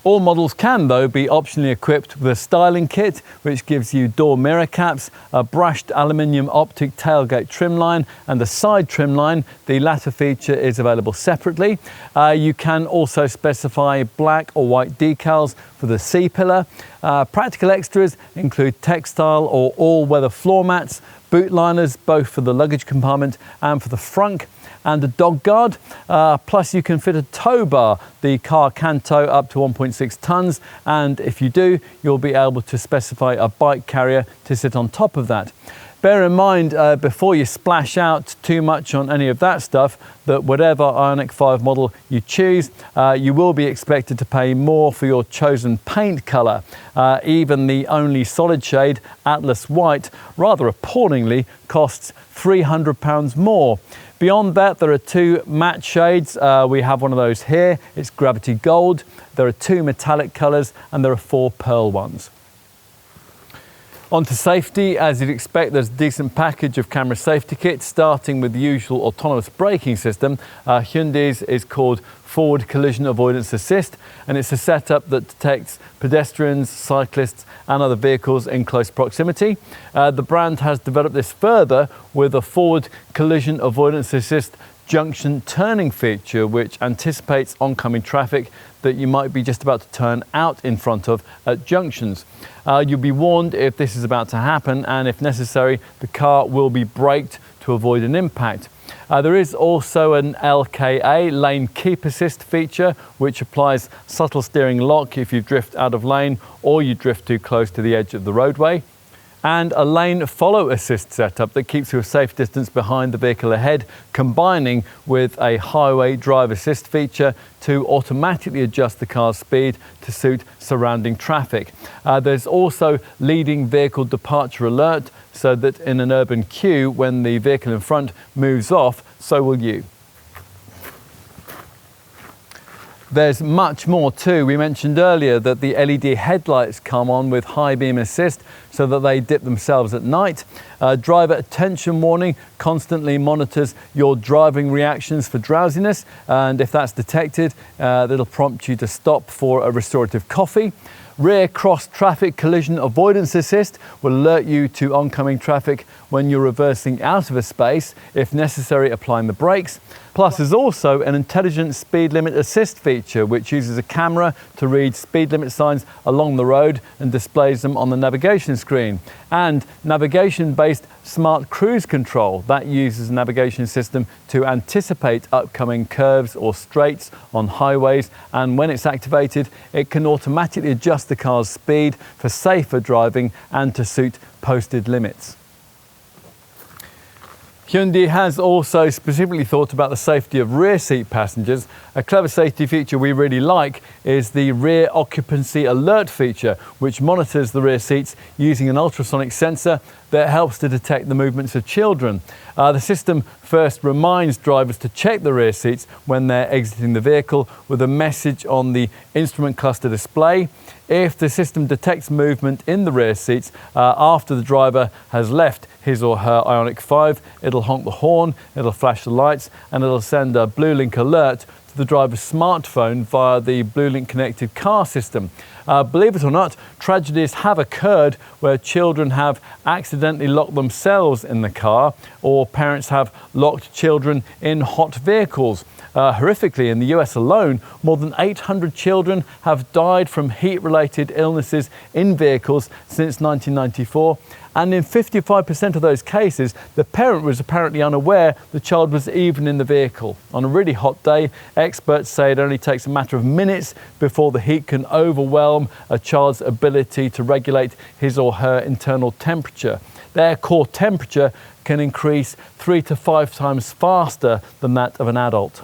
All models can, though, be optionally equipped with a styling kit, which gives you door mirror caps, a brushed aluminium optic tailgate trim line, and a side trim line. The latter feature is available separately. You can also specify black or white decals for the C-pillar. Practical extras include textile or all-weather floor mats, boot liners, both for the luggage compartment and for the front, and a dog guard. Plus you can fit a tow bar. The car can tow up to 1.6 tons, and if you do, you'll be able to specify a bike carrier to sit on top of that. Bear in mind, before you splash out too much on any of that stuff, that whatever IONIQ 5 model you choose, you will be expected to pay more for your chosen paint colour. Even the only solid shade, Atlas White, rather appallingly, costs £300 more. Beyond that, there are two matte shades. We have one of those here. It's Gravity Gold. There are two metallic colours and there are four pearl ones. On to safety. As you'd expect, there's a decent package of camera safety kits, starting with the usual autonomous braking system. Hyundai's is called Forward Collision Avoidance Assist, and it's a setup that detects pedestrians, cyclists and other vehicles in close proximity. The brand has developed this further with a Forward Collision Avoidance Assist junction turning feature, which anticipates oncoming traffic that you might be just about to turn out in front of at junctions. You'll be warned if this is about to happen, and if necessary, the car will be braked to avoid an impact. There is also an LKA, Lane Keep Assist feature, which applies subtle steering lock if you drift out of lane or you drift too close to the edge of the roadway. And a lane follow assist setup that keeps you a safe distance behind the vehicle ahead, combining with a highway drive assist feature to automatically adjust the car's speed to suit surrounding traffic. There's also leading vehicle departure alert, so that in an urban queue, when the vehicle in front moves off, so will you. There's much more too. We mentioned earlier that the LED headlights come on with high beam assist so that they dip themselves at night. Driver attention warning constantly monitors your driving reactions for drowsiness, and if that's detected, it'll prompt you to stop for a restorative coffee. Rear cross traffic collision avoidance assist will alert you to oncoming traffic when you're reversing out of a space, if necessary applying the brakes. Plus there's also an intelligent speed limit assist feature which uses a camera to read speed limit signs along the road and displays them on the navigation screen. And navigation-based smart cruise control that uses a navigation system to anticipate upcoming curves or straights on highways, and when it's activated it can automatically adjust the car's speed for safer driving and to suit posted limits. Hyundai has also specifically thought about the safety of rear seat passengers. A clever safety feature we really like is the rear occupancy alert feature, which monitors the rear seats using an ultrasonic sensor that helps to detect the movements of children. The system first reminds drivers to check the rear seats when they're exiting the vehicle with a message on the instrument cluster display. If the system detects movement in the rear seats after the driver has left his or her IONIQ 5, it'll honk the horn, it'll flash the lights, and it'll send a BlueLink alert to the driver's smartphone via the BlueLink connected car system. Believe it or not, tragedies have occurred where children have accidentally locked themselves in the car, or parents have locked children in hot vehicles. Horrifically, in the US alone, more than 800 children have died from heat-related illnesses in vehicles since 1994. And in 55% of those cases, the parent was apparently unaware the child was even in the vehicle. On a really hot day, experts say it only takes a matter of minutes before the heat can overwhelm a child's ability to regulate his or her internal temperature. Their core temperature can increase 3 to 5 times faster than that of an adult.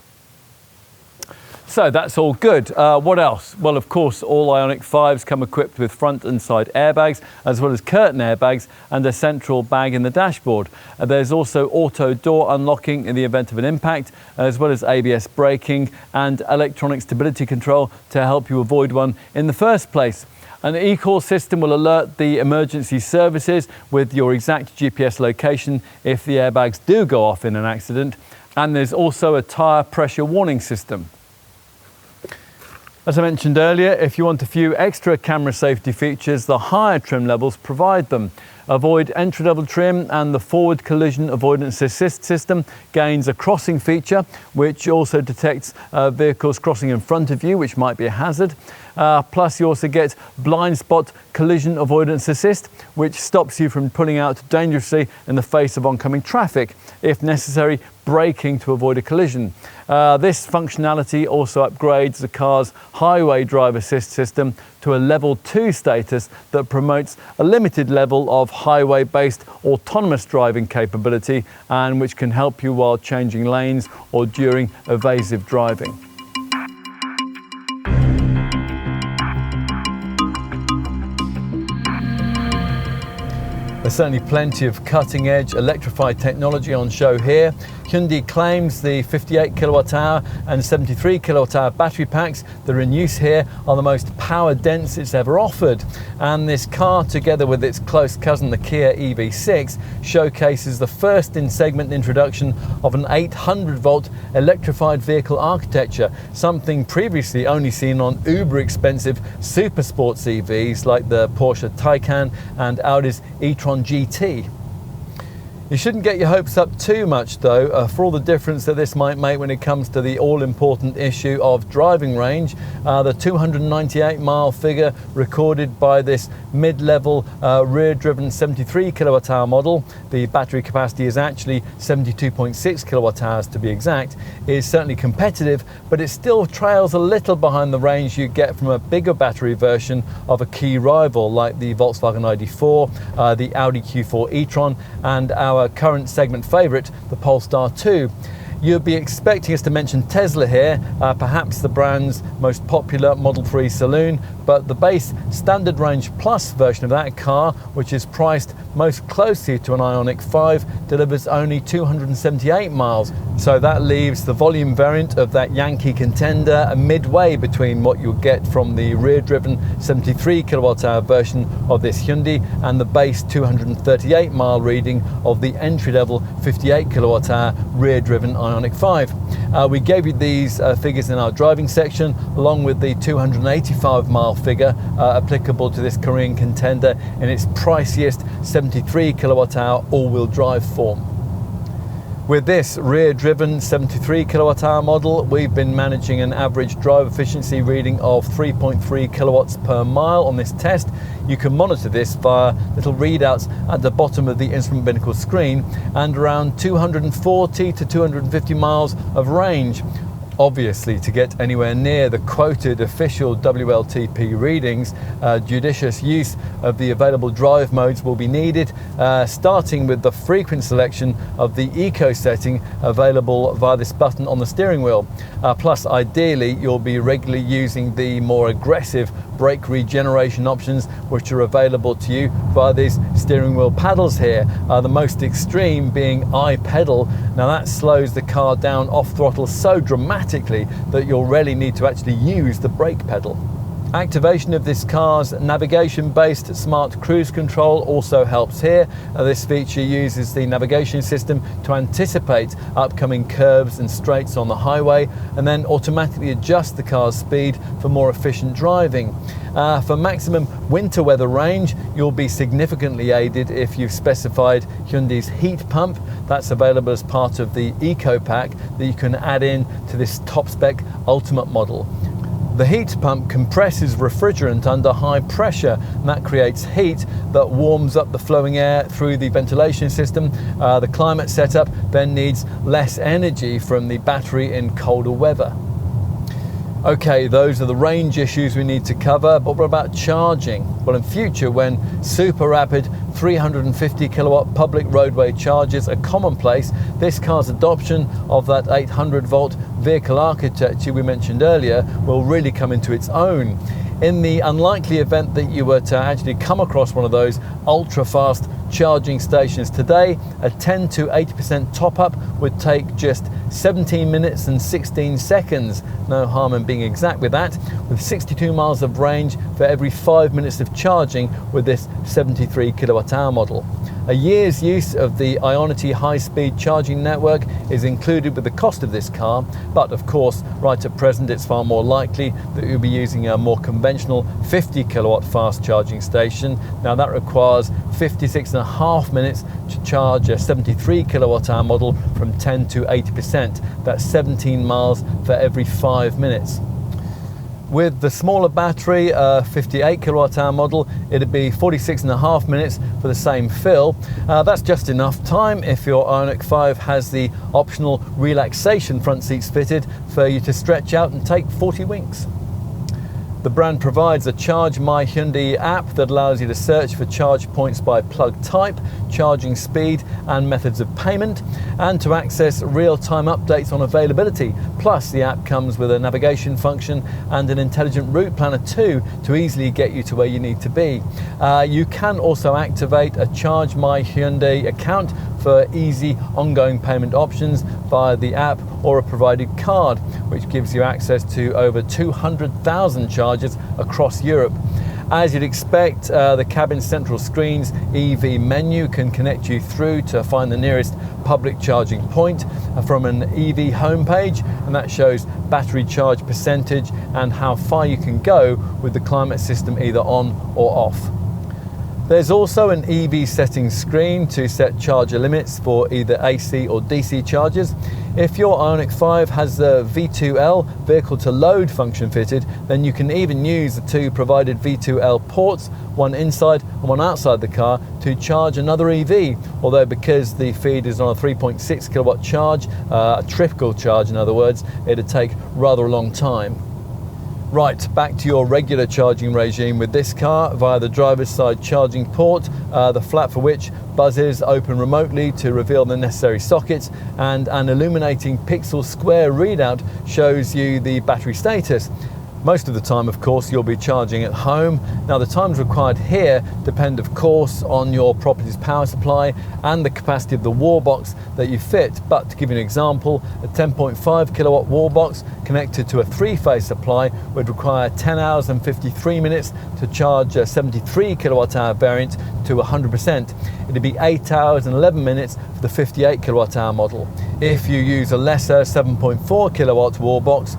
So that's all good. What else? Well, of course, all IONIQ 5s come equipped with front and side airbags, as well as curtain airbags and a central bag in the dashboard. There's also auto door unlocking in the event of an impact, as well as ABS braking and electronic stability control to help you avoid one in the first place. An eCall system will alert the emergency services with your exact GPS location if the airbags do go off in an accident. And there's also a tyre pressure warning system. As I mentioned earlier, if you want a few extra camera safety features, the higher trim levels provide them. Avoid entry-level trim and the forward collision avoidance assist system gains a crossing feature, which also detects vehicles crossing in front of you, which might be a hazard. Plus you also get blind spot collision avoidance assist, which stops you from pulling out dangerously in the face of oncoming traffic, if necessary, braking to avoid a collision. This functionality also upgrades the car's highway drive assist system to a level 2 status that promotes a limited level of highway-based autonomous driving capability, and which can help you while changing lanes or during evasive driving. There's certainly plenty of cutting-edge electrified technology on show here. Hyundai claims the 58 kilowatt-hour and 73 kilowatt-hour battery packs that are in use here are the most power-dense it's ever offered. And this car, together with its close cousin, the Kia EV6, showcases the first in-segment introduction of an 800-volt electrified vehicle architecture, something previously only seen on uber-expensive super sports EVs like the Porsche Taycan and Audi's e-tron GT. You shouldn't get your hopes up too much though, for all the difference that this might make when it comes to the all-important issue of driving range. The 298-mile figure recorded by this mid-level rear-driven 73 kilowatt-hour model, the battery capacity is actually 72.6 kilowatt-hours to be exact, is certainly competitive, but it still trails a little behind the range you get from a bigger battery version of a key rival like the Volkswagen ID.4, the Audi Q4 e-tron, and our current segment favourite, the Polestar 2. You'd be expecting us to mention Tesla here, perhaps the brand's most popular Model 3 saloon, but the base Standard Range Plus version of that car, which is priced most closely to an IONIQ 5, delivers only 278 miles. So that leaves the volume variant of that Yankee contender midway between what you'll get from the rear-driven 73 kilowatt-hour version of this Hyundai and the base 238 mile reading of the entry-level 58 kilowatt-hour rear-driven IONIQ 5. We gave you these figures in our driving section, along with the 285 mile figure applicable to this Korean contender in its priciest 73 kilowatt-hour all-wheel drive form. With this rear-driven 73 kilowatt-hour model, we've been managing an average drive efficiency reading of 3.3 kilowatts per mile on this test. You can monitor this via little readouts at the bottom of the instrument binnacle screen and around 240 to 250 miles of range. Obviously, to get anywhere near the quoted official WLTP readings, judicious use of the available drive modes will be needed, starting with the frequent selection of the eco setting available via this button on the steering wheel. Plus, ideally, you'll be regularly using the more aggressive brake regeneration options which are available to you via these steering wheel paddles here, the most extreme being I-pedal. Now that slows the car down off throttle so dramatically that you'll rarely need to actually use the brake pedal. Activation of this car's navigation-based smart cruise control also helps here. This feature uses the navigation system to anticipate upcoming curves and straights on the highway and then automatically adjust the car's speed for more efficient driving. For maximum winter weather range, you'll be significantly aided if you've specified Hyundai's heat pump. That's available as part of the Eco Pack that you can add in to this top spec Ultimate model. The heat pump compresses refrigerant under high pressure, and that creates heat that warms up the flowing air through the ventilation system. The climate setup then needs less energy from the battery in colder weather. Okay, those are the range issues we need to cover, but what about charging? Well, in future, when super rapid 350 kilowatt public roadway chargers are commonplace, this car's adoption of that 800 volt vehicle architecture we mentioned earlier will really come into its own. In the unlikely event that you were to actually come across one of those ultra fast charging stations today, a 10 to 80% top up would take just 17 minutes and 16 seconds. No harm in being exact with that, with 62 miles of range for every 5 minutes of charging with this 73 kilowatt hour model. A year's use of the IONIQ high-speed charging network is included with the cost of this car, but of course, right at present, it's far more likely that you'll be using a more conventional 50 kilowatt fast charging station. Now that requires 56.5 minutes to charge a 73 kilowatt hour model from 10 to 80%. That's 17 miles for every 5 minutes. With the smaller battery, 58 kilowatt hour model, it'd be 46.5 minutes for the same fill. That's just enough time if your IONIQ 5 has the optional relaxation front seats fitted for you to stretch out and take 40 winks. The brand provides a Charge My Hyundai app that allows you to search for charge points by plug type, charging speed and methods of payment, and to access real-time updates on availability. Plus, the app comes with a navigation function and an intelligent route planner too to easily get you to where you need to be. You can also activate a Charge My Hyundai account for easy ongoing payment options via the app or a provided card, which gives you access to over 200,000 chargers across Europe. As you'd expect, the cabin central screen's EV menu can connect you through to find the nearest public charging point from an EV homepage, and that shows battery charge percentage and how far you can go with the climate system either on or off. There's also an EV settings screen to set charger limits for either AC or DC chargers. If your IONIQ 5 has the V2L vehicle to load function fitted, then you can even use the two provided V2L ports, one inside and one outside the car, to charge another EV. Although because the feed is on a 3.6 kilowatt charge, a typical charge in other words, it'd take rather a long time. Right, back to your regular charging regime with this car via the driver's side charging port, the flap for which buzzes open remotely to reveal the necessary sockets, and an illuminating pixel square readout shows you the battery status. Most of the time, of course, you'll be charging at home. Now, the times required here depend, of course, on your property's power supply and the capacity of the wall box that you fit. But to give you an example, a 10.5 kilowatt wall box connected to a three-phase supply would require 10 hours and 53 minutes to charge a 73 kilowatt hour variant to 100%. It'd be 8 hours and 11 minutes for the 58 kilowatt hour model. If you use a lesser 7.4 kilowatt wall box,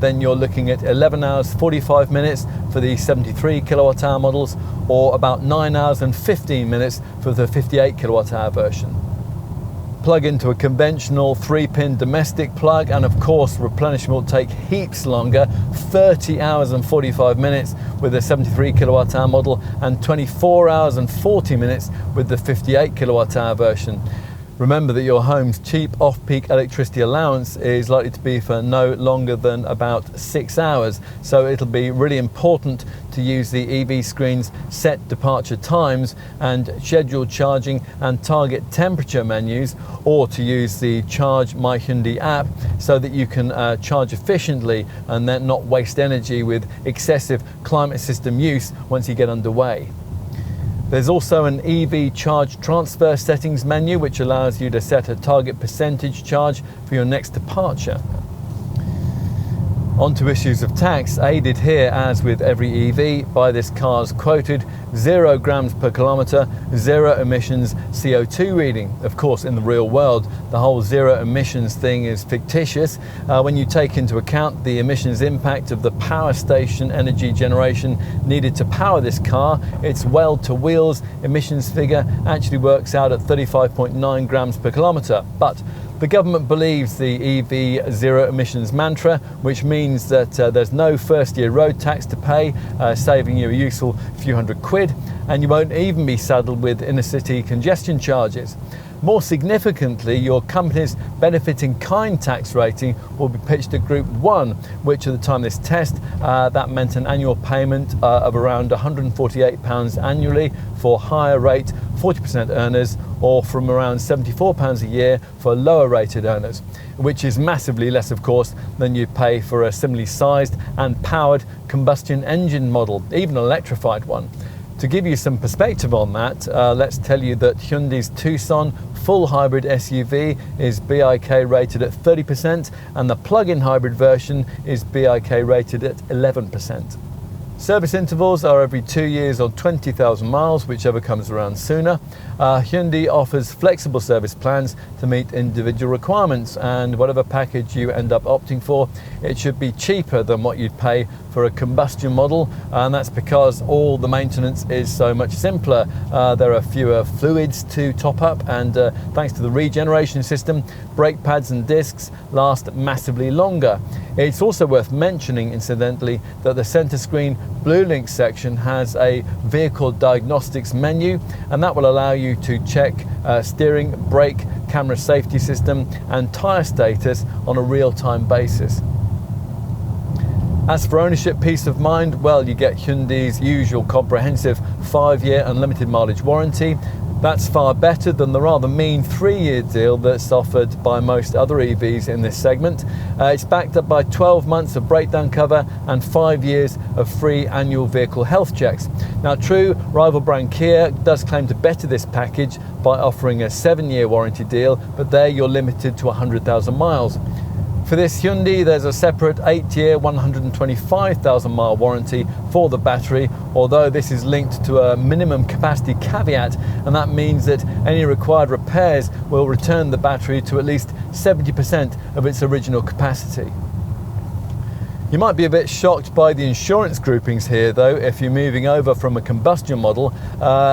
then you're looking at 11 hours 45 minutes for the 73 kilowatt hour models, or about 9 hours and 15 minutes for the 58 kilowatt hour version. Plug into a conventional 3-pin domestic plug, and of course replenishment will take heaps longer, 30 hours and 45 minutes with the 73 kilowatt hour model and 24 hours and 40 minutes with the 58 kilowatt hour version. Remember that your home's cheap off-peak electricity allowance is likely to be for no longer than about 6 hours, so it'll be really important to use the EV screen's set departure times and scheduled charging and target temperature menus, or to use the Charge My Hyundai app so that you can charge efficiently and then not waste energy with excessive climate system use once you get underway. There's also an EV charge transfer settings menu which allows you to set a target percentage charge for your next departure. On to issues of tax, aided here, as with every EV, by this car's quoted 0 grams per kilometre, 0 emissions CO2 reading. Of course, in the real world, the whole zero emissions thing is fictitious. When you take into account the emissions impact of the power station energy generation needed to power this car, its weld-to-wheels emissions figure actually works out at 35.9 grams per kilometre. But the government believes the EV zero emissions mantra, which means that there's no first-year road tax to pay, saving you a useful few hundred quid, and you won't even be saddled with inner-city congestion charges. More significantly, your company's benefit-in-kind tax rating will be pitched at Group 1, which at the time of this test, that meant an annual payment of around £148 annually for higher rate 40% earners, or from around £74 a year for lower rated earners, which is massively less, of course, than you'd pay for a similarly sized and powered combustion engine model, even an electrified one. To give you some perspective on that, let's tell you that Hyundai's Tucson full hybrid SUV is BIK rated at 30%, and the plug-in hybrid version is BIK rated at 11%. Service intervals are every 2 years or 20,000 miles, whichever comes around sooner. Hyundai offers flexible service plans to meet individual requirements, and whatever package you end up opting for, it should be cheaper than what you'd pay for a combustion model, and that's because all the maintenance is so much simpler. There are fewer fluids to top up, and thanks to the regeneration system, brake pads and discs last massively longer. It's also worth mentioning, incidentally, that the center screen BlueLink section has a vehicle diagnostics menu, and that will allow you to check steering, brake, camera safety system and tyre status on a real-time basis. As for ownership peace of mind, well, you get Hyundai's usual comprehensive 5-year unlimited mileage warranty. That's far better than the rather mean 3-year deal that's offered by most other EVs in this segment. It's backed up by 12 months of breakdown cover and 5 years of free annual vehicle health checks. Now, true, rival brand Kia does claim to better this package by offering a 7-year warranty deal, but there you're limited to 100,000 miles. For this Hyundai, there's a separate 8-year, 125,000 mile warranty for the battery, although this is linked to a minimum capacity caveat, and that means that any required repairs will return the battery to at least 70% of its original capacity. You might be a bit shocked by the insurance groupings here, though. If you're moving over from a combustion model,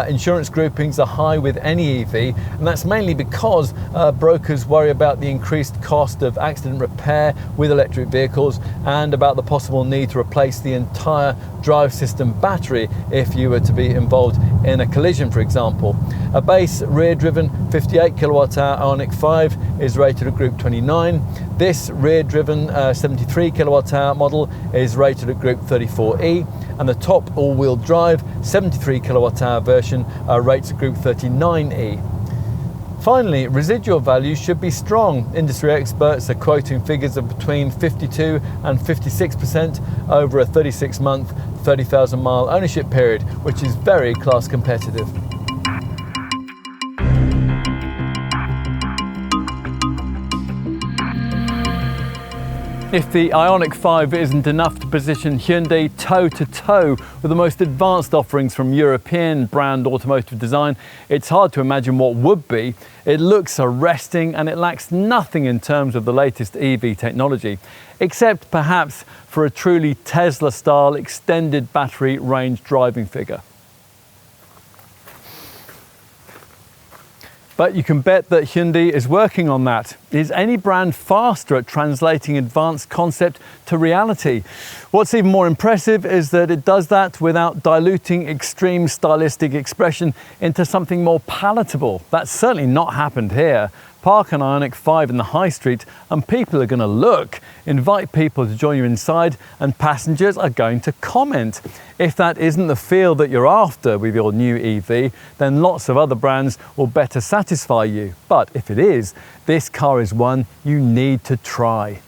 insurance groupings are high with any EV, and that's mainly because brokers worry about the increased cost of accident repair with electric vehicles and about the possible need to replace the entire drive system battery if you were to be involved in a collision, for example. A base rear-driven 58 kilowatt-hour IONIQ 5 is rated at Group 29. This rear-driven 73 kilowatt-hour model is rated at Group 34E, and the top all-wheel drive 73 kilowatt-hour version rates at Group 39E. Finally, residual value should be strong. Industry experts are quoting figures of between 52 and 56% over a 36-month, 30,000 mile ownership period, which is very class competitive. If the IONIQ 5 isn't enough to position Hyundai toe-to-toe with the most advanced offerings from European brand automotive design, it's hard to imagine what would be. It looks arresting and it lacks nothing in terms of the latest EV technology, except perhaps for a truly Tesla-style extended battery range driving figure. But you can bet that Hyundai is working on that. Is any brand faster at translating advanced concept to reality? What's even more impressive is that it does that without diluting extreme stylistic expression into something more palatable. That's certainly not happened here. Park an IONIQ 5 in the high street and people are going to look, invite people to join you inside, and passengers are going to comment. If that isn't the feel that you're after with your new EV, then lots of other brands will better satisfy you. But if it is, this car is one you need to try.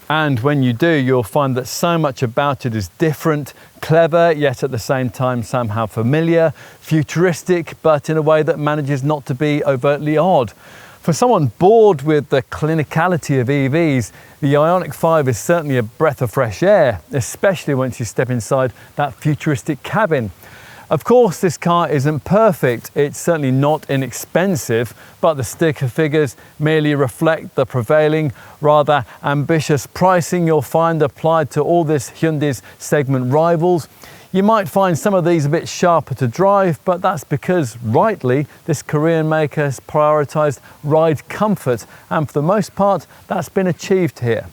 And when you do, you'll find that so much about it is different, clever, yet at the same time somehow familiar, futuristic, but in a way that manages not to be overtly odd. For someone bored with the clinicality of EVs, the IONIQ 5 is certainly a breath of fresh air, especially once you step inside that futuristic cabin. Of course, this car isn't perfect. It's certainly not inexpensive, but the sticker figures merely reflect the prevailing, rather ambitious pricing you'll find applied to all this Hyundai's segment rivals. You might find some of these a bit sharper to drive, but that's because, rightly, this Korean maker has prioritized ride comfort, and for the most part, that's been achieved here.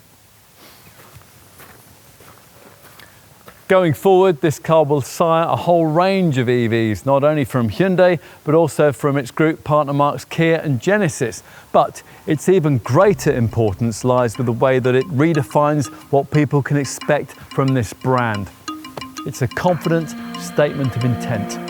Going forward, this car will sire a whole range of EVs, not only from Hyundai, but also from its group partner marques Kia and Genesis. But its even greater importance lies with the way that it redefines what people can expect from this brand. It's a confident statement of intent.